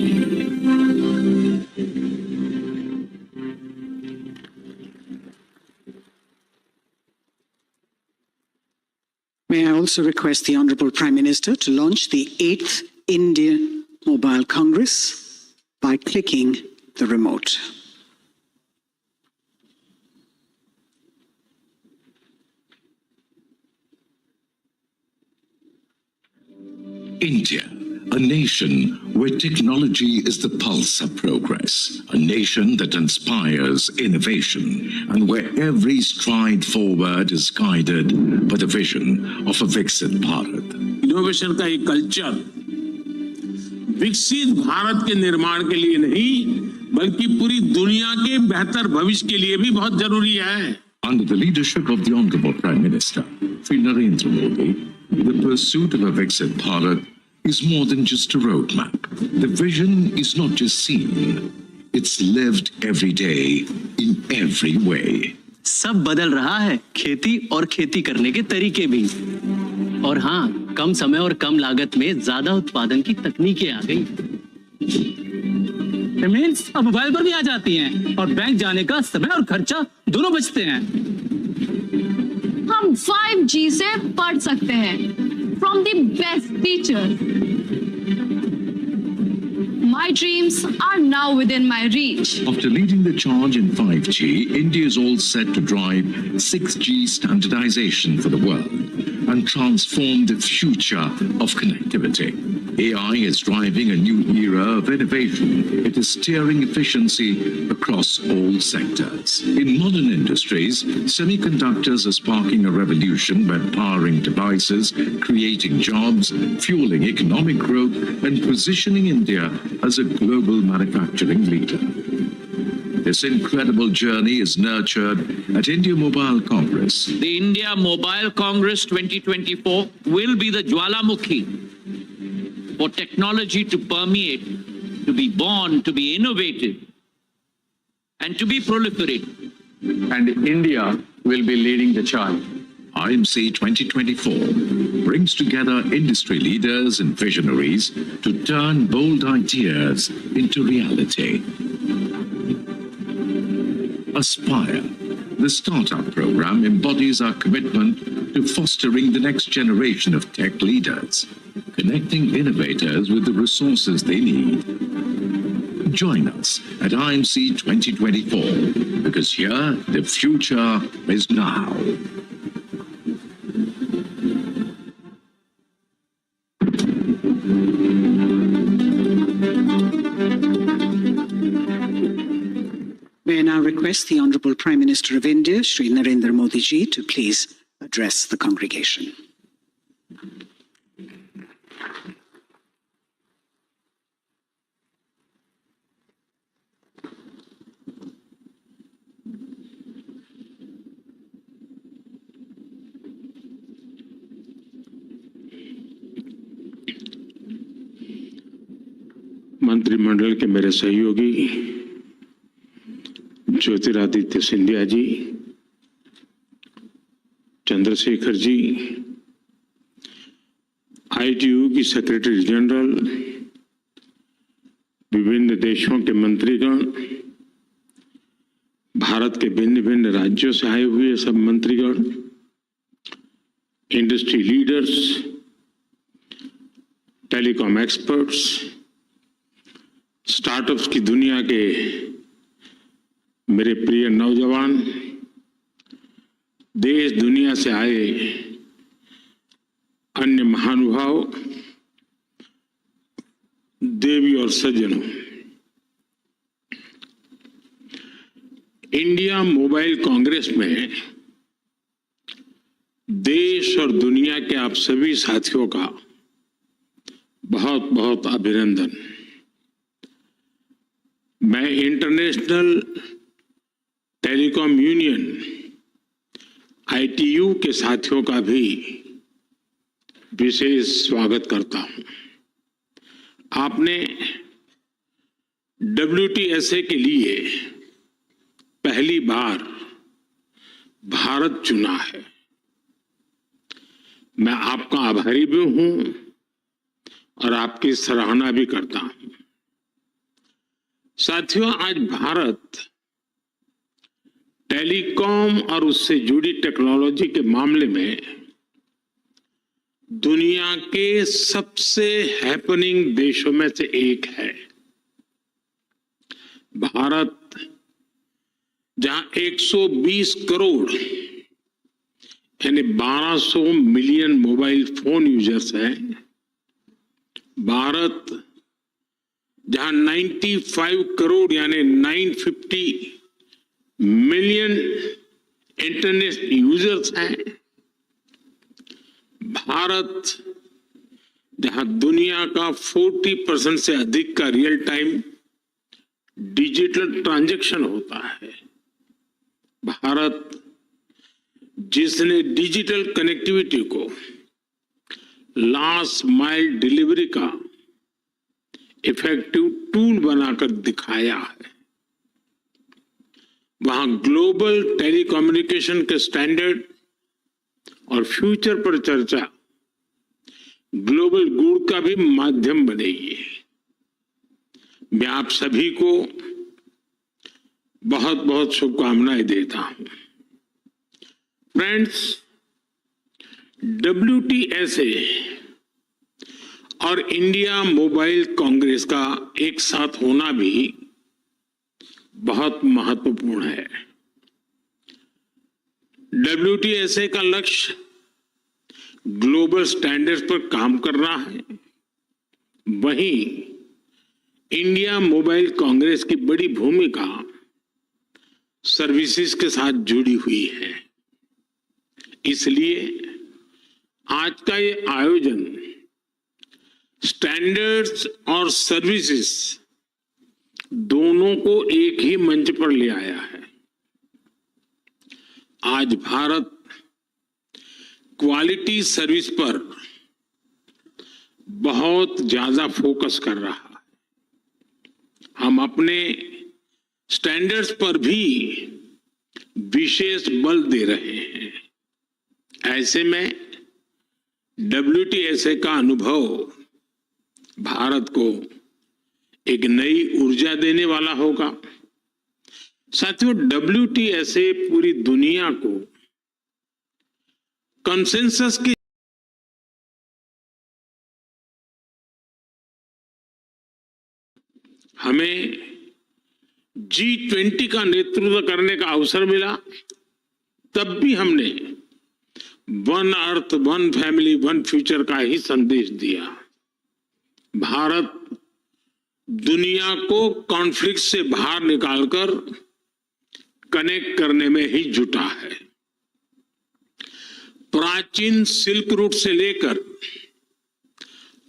A: May I also request the Honorable Prime Minister to launch the 8th India Mobile Congress by clicking the remote.
I: India, a nation where technology is the pulse of progress, a nation that inspires innovation, and where every stride forward is guided by the vision of a Viksit Bharat.
H: Innovation का एक culture विकसित भारत के निर्माण के लिए नहीं बल्कि पूरी दुनिया के बेहतर भविष्य के लिए भी बहुत जरूरी है.
I: Under the leadership of the Honorable Prime Minister, Shri Narendra Modi, the pursuit of a Viksit Bharat is more than just a roadmap. The vision is not just seen, it's lived every day in every way.
J: सब बदल रहा है, खेती और खेती करने के तरीके भी. और हाँ, कम समय और कम लागत में ज्यादा उत्पादन की तकनीकें आ गई. पेमेंट्स अब मोबाइल पर भी आ जाती हैं और बैंक जाने का समय और खर्चा दोनों बचते हैं.
K: हम 5G से पढ़ सकते हैं from the best teachers. My dreams are now within my reach.
I: After leading the charge in 5G, India is all set to drive 6G standardization for the world and transform the future of connectivity. AI is driving a new era of innovation. It is steering efficiency across all sectors. In modern industries, semiconductors are sparking a revolution by powering devices, creating jobs, fueling economic growth, and positioning India as a global manufacturing leader. This incredible journey is nurtured at India Mobile Congress.
B: The India Mobile Congress 2024 will be the Jwalamukhi for technology to permeate, to be born, to be innovated, and to be proliferated.
L: And India will be leading the charge.
I: IMC 2024 brings together industry leaders and visionaries to turn bold ideas into reality. Aspire, the startup program, embodies our commitment to fostering the next generation of tech leaders, connecting innovators with the resources they need. Join us at IMC 2024, because here the future is now.
A: May I now request the Honorable Prime Minister of India, Shri Narendra Modi ji, to please address the congregation.
H: मंत्रिमंडल के मेरे सहयोगी Jyotiraditya Scindia ji, Chandrashekhar ji, ITU की secretary general, विभिन्न देशों के मंत्रीगण, भारत के भिन्न भिन्न राज्यों से आए हुए सब मंत्रीगण, industry leaders, telecom experts, startups की दुनिया के मेरे प्रिय नौजवान, देश दुनिया से आए अन्य महानुभाव, देवी और सज्जनों, इंडिया मोबाइल कांग्रेस में देश और दुनिया के आप सभी साथियों का बहुत बहुत अभिनंदन। मैं इंटरनेशनल टेलीकॉम यूनियन ITU के साथियों का भी विशेष स्वागत करता हूं। आपने WTSA के लिए पहली बार भारत चुना है। मैं आपका आभारी भी हूं और आपकी सराहना भी करता हूं। साथियों, आज भारत टेलीकॉम और उससे जुड़ी टेक्नोलॉजी के मामले में दुनिया के सबसे हैपनिंग देशों में से एक है। भारत जहां 120 करोड़ यानी 1200 मिलियन मोबाइल फोन यूजर्स हैं, भारत जहां 95 करोड़ यानी 950 मिलियन इंटरनेट यूजर्स हैं, भारत जहां दुनिया का 40% से अधिक का रियल टाइम डिजिटल ट्रांजैक्शन होता है, भारत जिसने डिजिटल कनेक्टिविटी को लास्ट माइल डिलीवरी का इफेक्टिव टूल बनाकर दिखाया है, वहां ग्लोबल टेलीकम्युनिकेशन के स्टैंडर्ड और फ्यूचर पर चर्चा ग्लोबल गुड का भी माध्यम बनेगी। मैं आप सभी को बहुत बहुत शुभकामनाएं देता हूं। फ्रेंड्स, WTSA और इंडिया मोबाइल कांग्रेस का एक साथ होना भी बहुत महत्वपूर्ण है। WTSA का लक्ष्य ग्लोबल स्टैंडर्ड्स पर काम करना है, वहीं इंडिया मोबाइल कांग्रेस की बड़ी भूमिका सर्विसेज के साथ जुड़ी हुई है। इसलिए आज का ये आयोजन स्टैंडर्ड्स और सर्विसेज दोनों को एक ही मंच पर ले आया है। आज भारत क्वालिटी सर्विस पर बहुत ज्यादा फोकस कर रहा है। हम अपने स्टैंडर्ड्स पर भी विशेष बल दे रहे हैं। ऐसे में WTSA का अनुभव भारत को एक नई ऊर्जा देने वाला होगा। साथियों, WTSA पूरी दुनिया को कंसेंसस की हमें G20 का नेतृत्व करने का अवसर मिला, तब भी हमने one earth, one family, one future का ही संदेश दिया। भारत दुनिया को कॉन्फ्लिक्ट से बाहर निकालकर कनेक्ट करने में ही जुटा है। प्राचीन सिल्क रूट से लेकर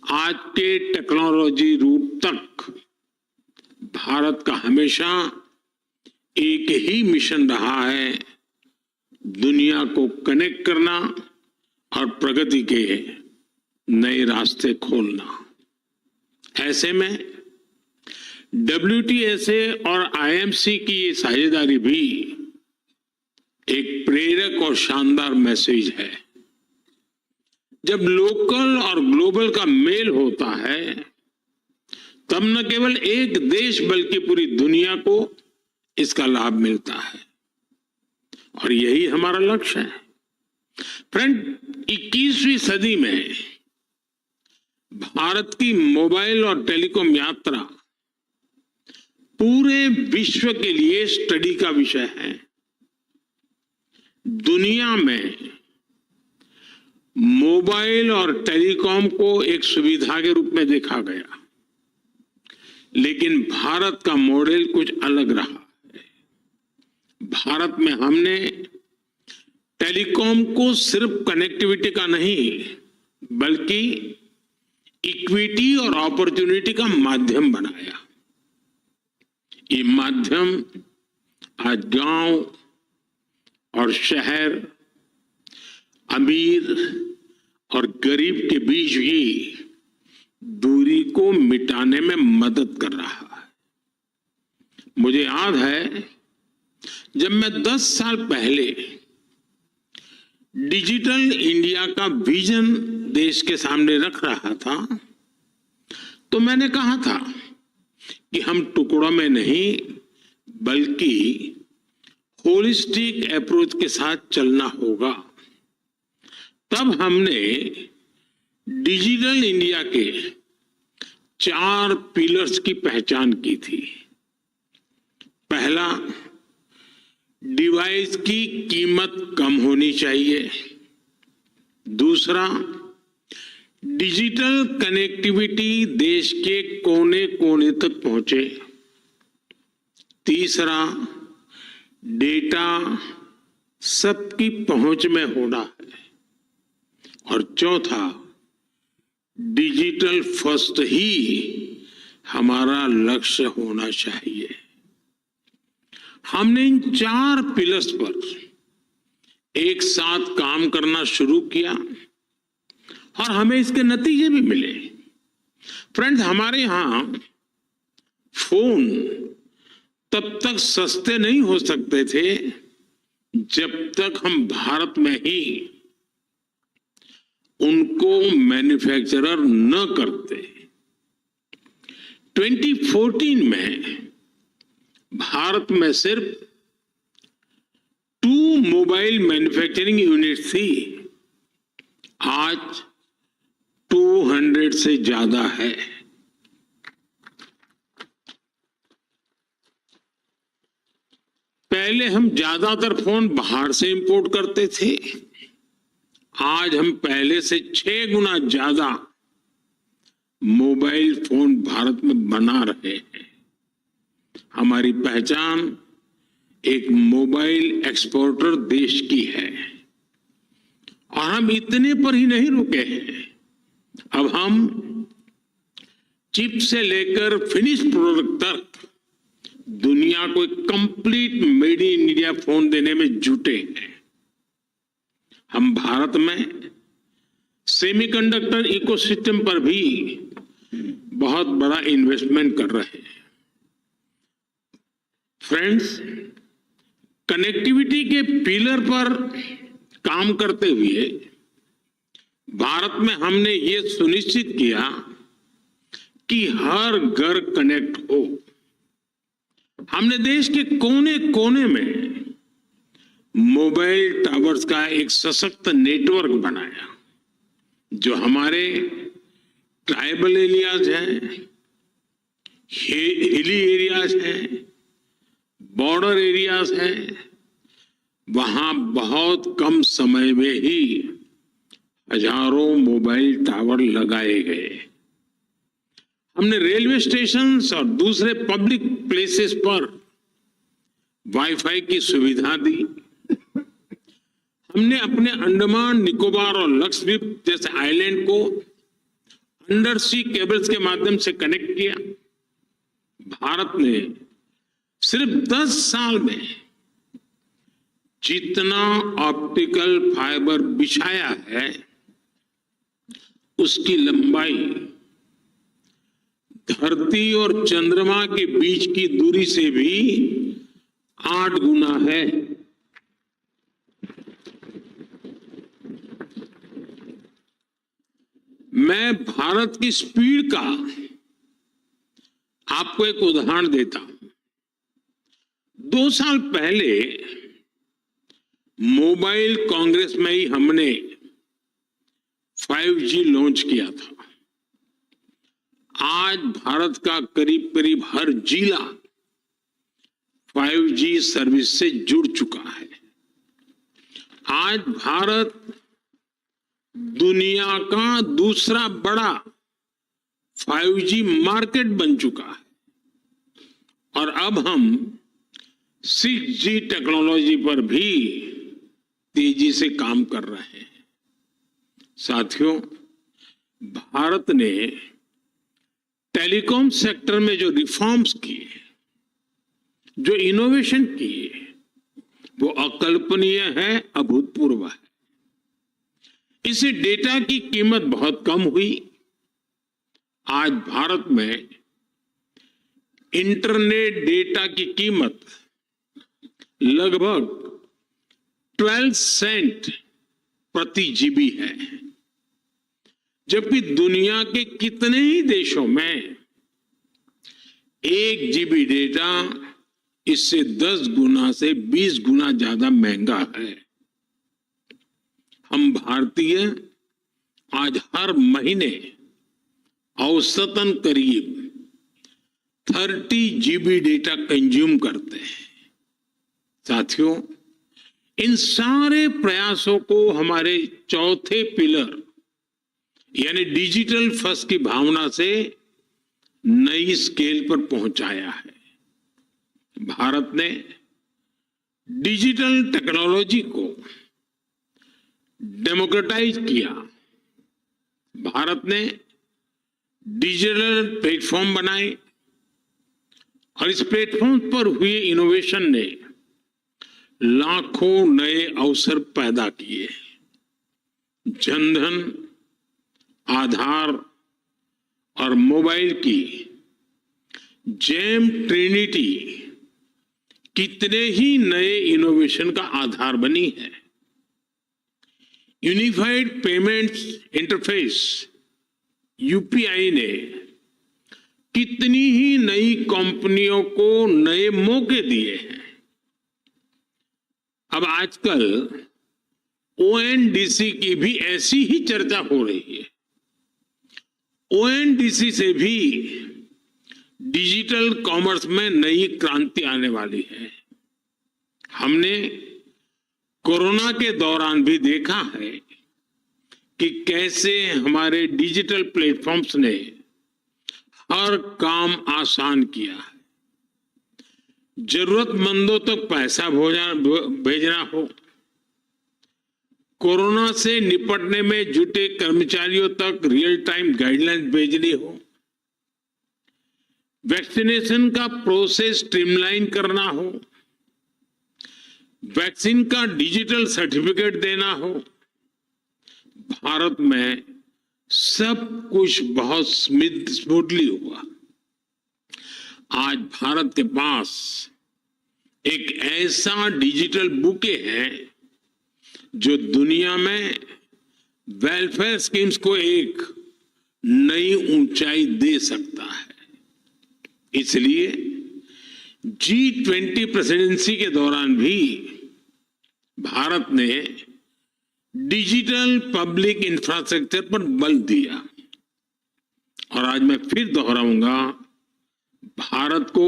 H: आज के टेक्नोलॉजी रूट तक भारत का हमेशा एक ही मिशन रहा है, दुनिया को कनेक्ट करना और प्रगति के नए रास्ते खोलना। ऐसे में WTSA और IMC की ये साझेदारी भी एक प्रेरक और शानदार मैसेज है। जब लोकल और ग्लोबल का मेल होता है, तब न केवल एक देश बल्कि पूरी दुनिया को इसका लाभ मिलता है, और यही हमारा लक्ष्य है। फ्रेंड, 21वीं सदी में भारत की मोबाइल और टेलीकॉम यात्रा पूरे विश्व के लिए स्टडी का विषय है। दुनिया में मोबाइल और टेलीकॉम को एक सुविधा के रूप में देखा गया, लेकिन भारत का मॉडल कुछ अलग रहा है। भारत में हमने टेलीकॉम को सिर्फ कनेक्टिविटी का नहीं, बल्कि इक्विटी और अपॉर्चुनिटी का माध्यम बनाया। ये माध्यम आज गांव और शहर, अमीर और गरीब के बीच की दूरी को मिटाने में मदद कर रहा है। मुझे याद है जब मैं 10 साल पहले डिजिटल इंडिया का विजन देश के सामने रख रहा था, तो मैंने कहा था कि हम टुकड़ों में नहीं बल्कि होलिस्टिक अप्रोच के साथ चलना होगा। तब हमने डिजिटल इंडिया के 4 पिलर्स की पहचान की थी। पहला, डिवाइस की कीमत कम होनी चाहिए। दूसरा, डिजिटल कनेक्टिविटी देश के कोने कोने तक पहुंचे। तीसरा, डेटा सबकी पहुंच में होना है। और चौथा, डिजिटल फर्स्ट ही हमारा लक्ष्य होना चाहिए। हमने इन 4 पिलर्स पर एक साथ काम करना शुरू किया और हमें इसके नतीजे भी मिले। फ्रेंड्स, हमारे यहां फोन तब तक सस्ते नहीं हो सकते थे जब तक हम भारत में ही उनको मैन्युफैक्चरर न करते। 2014 में भारत में सिर्फ 2 मोबाइल मैन्युफैक्चरिंग यूनिट थी। आज 200 से ज्यादा है। पहले हम ज्यादातर फोन बाहर से इंपोर्ट करते थे। आज हम पहले से 6 गुना ज्यादा मोबाइल फोन भारत में बना रहे हैं। हमारी पहचान एक मोबाइल एक्सपोर्टर देश की है और हम इतने पर ही नहीं रुके हैं। अब हम चिप से लेकर फिनिश प्रोडक्ट तक दुनिया को एक complete made in India phone देने में जुटे हैं। हम भारत में सेमीकंडक्टर इकोसिस्टम पर भी बहुत बड़ा इन्वेस्टमेंट कर रहे हैं। फ्रेंड्स, कनेक्टिविटी के पिलर पर काम करते हुए भारत में हमने ये सुनिश्चित किया कि हर घर कनेक्ट हो। हमने देश के कोने कोने में मोबाइल टावर्स का एक सशक्त नेटवर्क बनाया, जो हमारे ट्राइबल एरियाज हैं, हिली एरियाज हैं, बॉर्डर एरियाज हैं, वहां बहुत कम समय में ही हजारों मोबाइल टावर लगाए गए। हमने रेलवे स्टेशन और दूसरे पब्लिक प्लेसेस पर वाईफाई की सुविधा दी। हमने अपने अंडमान निकोबार और लक्षद्वीप जैसे आइलैंड को अंडर सी केबल्स के माध्यम से कनेक्ट किया। भारत ने सिर्फ 10 साल में जितना ऑप्टिकल फाइबर बिछाया है, उसकी लंबाई धरती और चंद्रमा के बीच की दूरी से भी 8 गुना है। मैं भारत की स्पीड का आपको एक उदाहरण देता हूं। 2 साल पहले मोबाइल कांग्रेस में ही हमने 5G लॉन्च किया था। आज भारत का करीब करीब हर जिला 5G सर्विस से जुड़ चुका है। आज भारत दुनिया का दूसरा बड़ा 5G मार्केट बन चुका है और अब हम 6G टेक्नोलॉजी पर भी तेजी से काम कर रहे हैं। साथियों, भारत ने टेलीकॉम सेक्टर में जो रिफॉर्म्स किए, जो इनोवेशन किए, वो अकल्पनीय है, अभूतपूर्व है। इससे डेटा की कीमत बहुत कम हुई। आज भारत में इंटरनेट डेटा की कीमत लगभग 12 सेंट प्रति जीबी है, जबकि दुनिया के कितने ही देशों में 1 जीबी डेटा इससे 10 गुना से 20 गुना ज्यादा महंगा है। हम भारतीय आज हर महीने औसतन करीब 30 जीबी डेटा कंज्यूम करते हैं। साथियों, इन सारे प्रयासों को हमारे चौथे पिलर यानी डिजिटल फर्स्ट की भावना से नई स्केल पर पहुंचाया है। भारत ने डिजिटल टेक्नोलॉजी को डेमोक्रेटाइज किया। भारत ने डिजिटल प्लेटफॉर्म बनाए और इस प्लेटफॉर्म पर हुए इनोवेशन ने लाखों नए अवसर पैदा किए। जनधन, आधार और मोबाइल की जेम ट्रिनिटी कितने ही नए इनोवेशन का आधार बनी है। यूनिफाइड पेमेंट्स इंटरफेस यूपीआई ने कितनी ही नई कंपनियों को नए मौके दिए हैं। अब आजकल ओएनडीसी की भी ऐसी ही चर्चा हो रही है। ओएनडीसी से भी डिजिटल कॉमर्स में नई क्रांति आने वाली है। हमने कोरोना के दौरान भी देखा है कि कैसे हमारे डिजिटल प्लेटफॉर्म्स ने हर काम आसान किया है। जरूरतमंदों तक पैसा भेजना हो, कोरोना से निपटने में जुटे कर्मचारियों तक रियल टाइम गाइडलाइंस भेजनी हो, वैक्सीनेशन का प्रोसेस स्ट्रीमलाइन करना हो, वैक्सीन का डिजिटल सर्टिफिकेट देना हो, भारत में सब कुछ बहुत स्मूथली हुआ। आज भारत के पास एक ऐसा डिजिटल बुके है जो दुनिया में वेलफेयर स्कीम्स को एक नई ऊंचाई दे सकता है। इसलिए G20 प्रेसिडेंसी के दौरान भी भारत ने डिजिटल पब्लिक इंफ्रास्ट्रक्चर पर बल दिया। और आज मैं फिर दोहराऊंगा, भारत को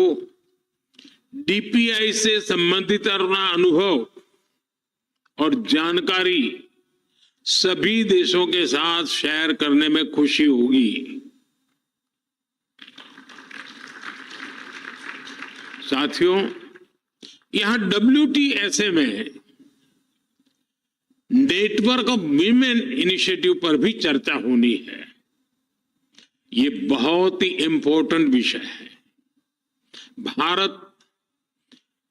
H: डीपीआई से संबंधित अपना अनुभव और जानकारी सभी देशों के साथ शेयर करने में खुशी होगी। साथियों, यहां WTSA में नेटवर्क ऑफ वीमेन इनिशिएटिव पर भी चर्चा होनी है। ये बहुत ही इंपॉर्टेंट विषय है। भारत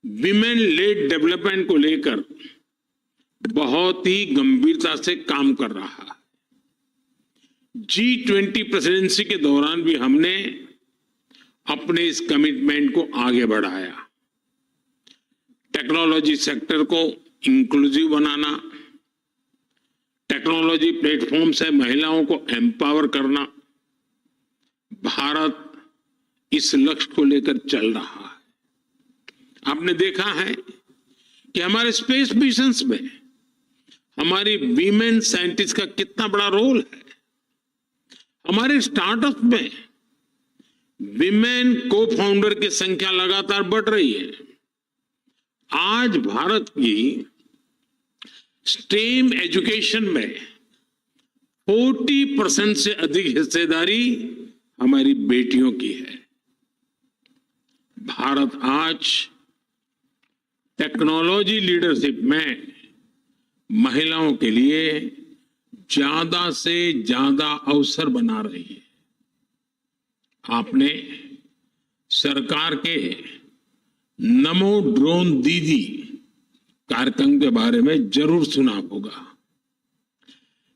H: विमेन लेड डेवलपमेंट को लेकर बहुत ही गंभीरता से काम कर रहा है। G20 प्रेसिडेंसी के दौरान भी हमने अपने इस कमिटमेंट को आगे बढ़ाया। टेक्नोलॉजी सेक्टर को इंक्लूसिव बनाना, टेक्नोलॉजी प्लेटफॉर्म से महिलाओं को एम्पावर करना, भारत इस लक्ष्य को लेकर चल रहा है। आपने देखा है कि हमारे स्पेस मिशंस में हमारी वीमेन साइंटिस्ट का कितना बड़ा रोल है। हमारे स्टार्टअप में विमेन को फाउंडर की संख्या लगातार बढ़ रही है। आज भारत की स्टेम एजुकेशन में 40% से अधिक हिस्सेदारी हमारी बेटियों की है। भारत आज टेक्नोलॉजी लीडरशिप में महिलाओं के लिए ज्यादा से ज्यादा अवसर बना रही है। आपने सरकार के नमो ड्रोन दीदी कार्यक्रम के बारे में जरूर सुना होगा।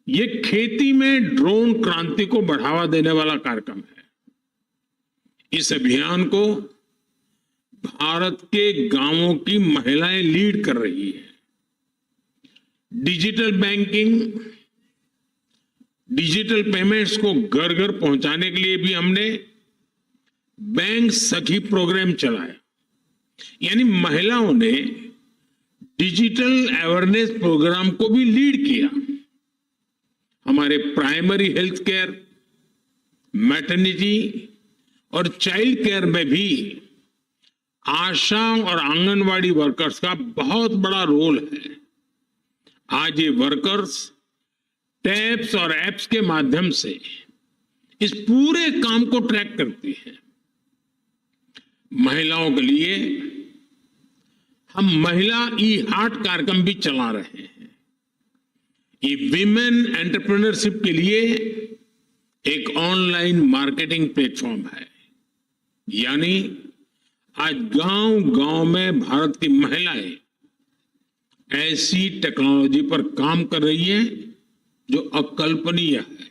H: ये खेती में ड्रोन क्रांति को बढ़ावा देने वाला कार्यक्रम है। इस अभियान को भारत के गांवों की महिलाएं लीड कर रही है। डिजिटल बैंकिंग, डिजिटल पेमेंट्स को घर घर पहुंचाने के लिए भी हमने बैंक सखी प्रोग्राम चलाया, यानी महिलाओं ने डिजिटल अवेयरनेस प्रोग्राम को भी लीड किया। हमारे प्राइमरी हेल्थ केयर, मैटरनिटी और चाइल्ड केयर में भी आशा और आंगनवाड़ी वर्कर्स का बहुत बड़ा रोल है। आज ये वर्कर्स टैब्स और एप्स के माध्यम से इस पूरे काम को ट्रैक करती है। महिलाओं के लिए हम महिला ई हार्ट कार्यक्रम भी चला रहे हैं। ये विमेन एंटरप्रेन्योरशिप के लिए एक ऑनलाइन मार्केटिंग प्लेटफॉर्म है। यानी आज गांव-गांव में भारत की महिलाएं ऐसी टेक्नोलॉजी पर काम कर रही है जो अकल्पनीय है।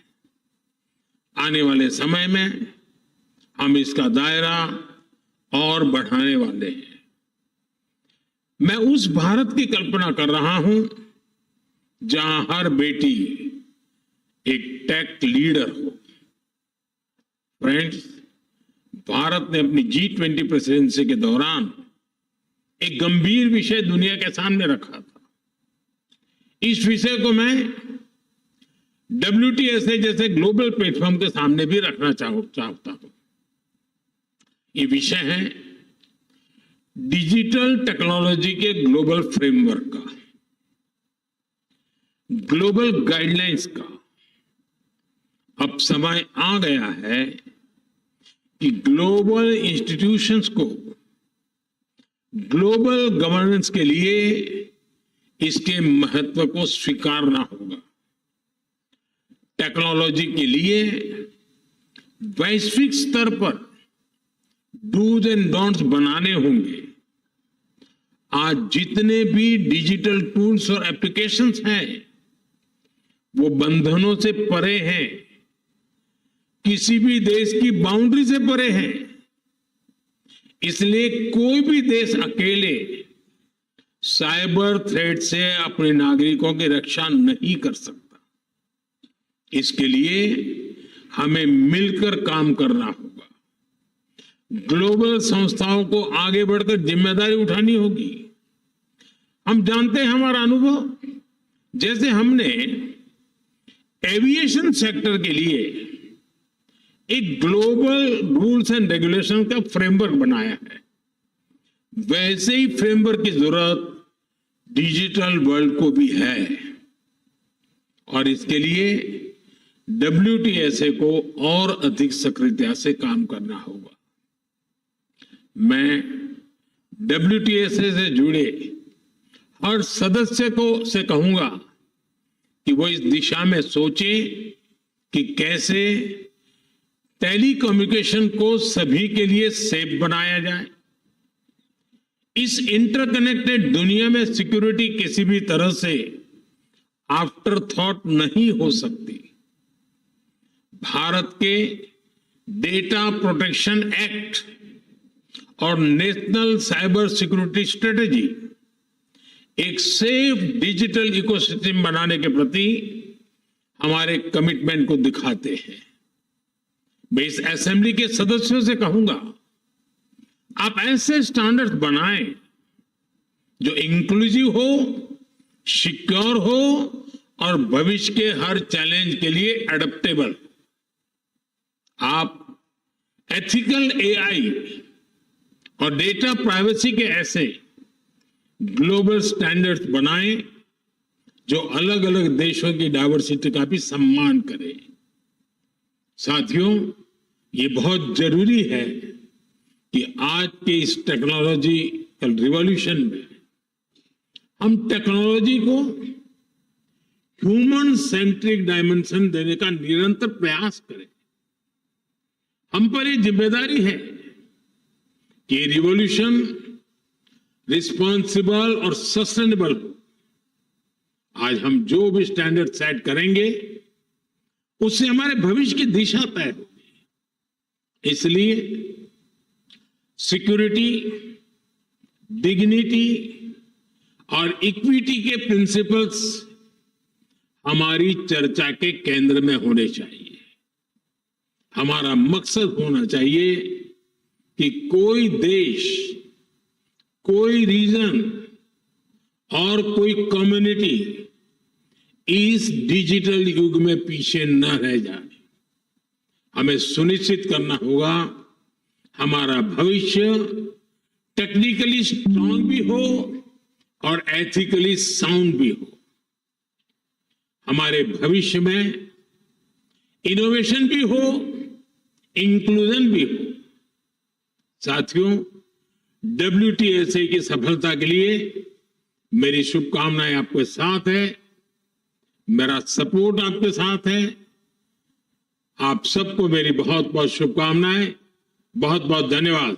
H: आने वाले समय में हम इसका दायरा और बढ़ाने वाले हैं। मैं उस भारत की कल्पना कर रहा हूं जहां हर बेटी एक टेक लीडर हो। फ्रेंड्स, भारत ने अपनी G20 प्रेसिडेंसी के दौरान एक गंभीर विषय दुनिया के सामने रखा था। इस विषय को मैं WTSA जैसे ग्लोबल प्लेटफॉर्म के सामने भी रखना चाहता हूं। ये विषय है डिजिटल टेक्नोलॉजी के ग्लोबल फ्रेमवर्क का, ग्लोबल गाइडलाइंस का। अब समय आ गया है कि ग्लोबल इंस्टीट्यूशंस को ग्लोबल गवर्नेंस के लिए इसके महत्व को स्वीकारना होगा। टेक्नोलॉजी के लिए वैश्विक स्तर पर डूज एंड डोंट्स बनाने होंगे। आज जितने भी डिजिटल टूल्स और एप्लीकेशंस हैं वो बंधनों से परे हैं, किसी भी देश की बाउंड्री से परे हैं। इसलिए कोई भी देश अकेले साइबर थ्रेट से अपने नागरिकों की रक्षा नहीं कर सकता। इसके लिए हमें मिलकर काम करना होगा। ग्लोबल संस्थाओं को आगे बढ़कर जिम्मेदारी उठानी होगी। हम जानते हैं, हमारा अनुभव, जैसे हमने एविएशन सेक्टर के लिए एक ग्लोबल रूल्स एंड रेगुलेशन का फ्रेमवर्क बनाया है, वैसे ही फ्रेमवर्क की जरूरत डिजिटल वर्ल्ड को भी है। और इसके लिए WTSA को और अधिक सक्रियता से काम करना होगा। मैं WTSA से जुड़े हर सदस्य को से कहूंगा कि वो इस दिशा में सोचे कि कैसे टेलीकम्युनिकेशन को सभी के लिए सेफ बनाया जाए। इस इंटरकनेक्टेड दुनिया में सिक्योरिटी किसी भी तरह से आफ्टर थॉट नहीं हो सकती। भारत के डेटा प्रोटेक्शन एक्ट और नेशनल साइबर सिक्योरिटी स्ट्रेटेजी एक सेफ डिजिटल इकोसिस्टम बनाने के प्रति हमारे कमिटमेंट को दिखाते हैं। मैं इस असेंबली के सदस्यों से कहूंगा, आप ऐसे स्टैंडर्ड्स बनाएं जो इंक्लूसिव हो, सिक्योर हो और भविष्य के हर चैलेंज के लिए एडेप्टेबल। आप एथिकल AI और डेटा प्राइवेसी के ऐसे ग्लोबल स्टैंडर्ड्स बनाएं जो अलग अलग देशों की डाइवर्सिटी का भी सम्मान करे। साथियों, ये बहुत जरूरी है कि आज के इस टेक्नोलॉजिकल रिवॉल्यूशन में हम टेक्नोलॉजी को ह्यूमन सेंट्रिक डायमेंशन देने का निरंतर प्रयास करें। हम पर ये जिम्मेदारी है कि रिवॉल्यूशन रिस्पॉन्सिबल और सस्टेनेबल हो। आज हम जो भी स्टैंडर्ड सेट करेंगे उससे हमारे भविष्य की दिशा तय होगी। इसलिए सिक्योरिटी, डिग्निटी और इक्विटी के प्रिंसिपल्स हमारी चर्चा के केंद्र में होने चाहिए। हमारा मकसद होना चाहिए कि कोई देश, कोई रीजन और कोई कम्युनिटी इस डिजिटल युग में पीछे न रह जाए। हमें सुनिश्चित करना होगा हमारा भविष्य टेक्निकली स्ट्रांग भी हो और एथिकली साउंड भी हो। हमारे भविष्य में इनोवेशन भी हो, इंक्लूजन भी हो। साथियों, WTSA की सफलता के लिए मेरी शुभकामनाएं आपके साथ है, मेरा सपोर्ट आपके साथ है। आप सबको मेरी बहुत बहुत शुभकामनाएं। बहुत बहुत धन्यवाद।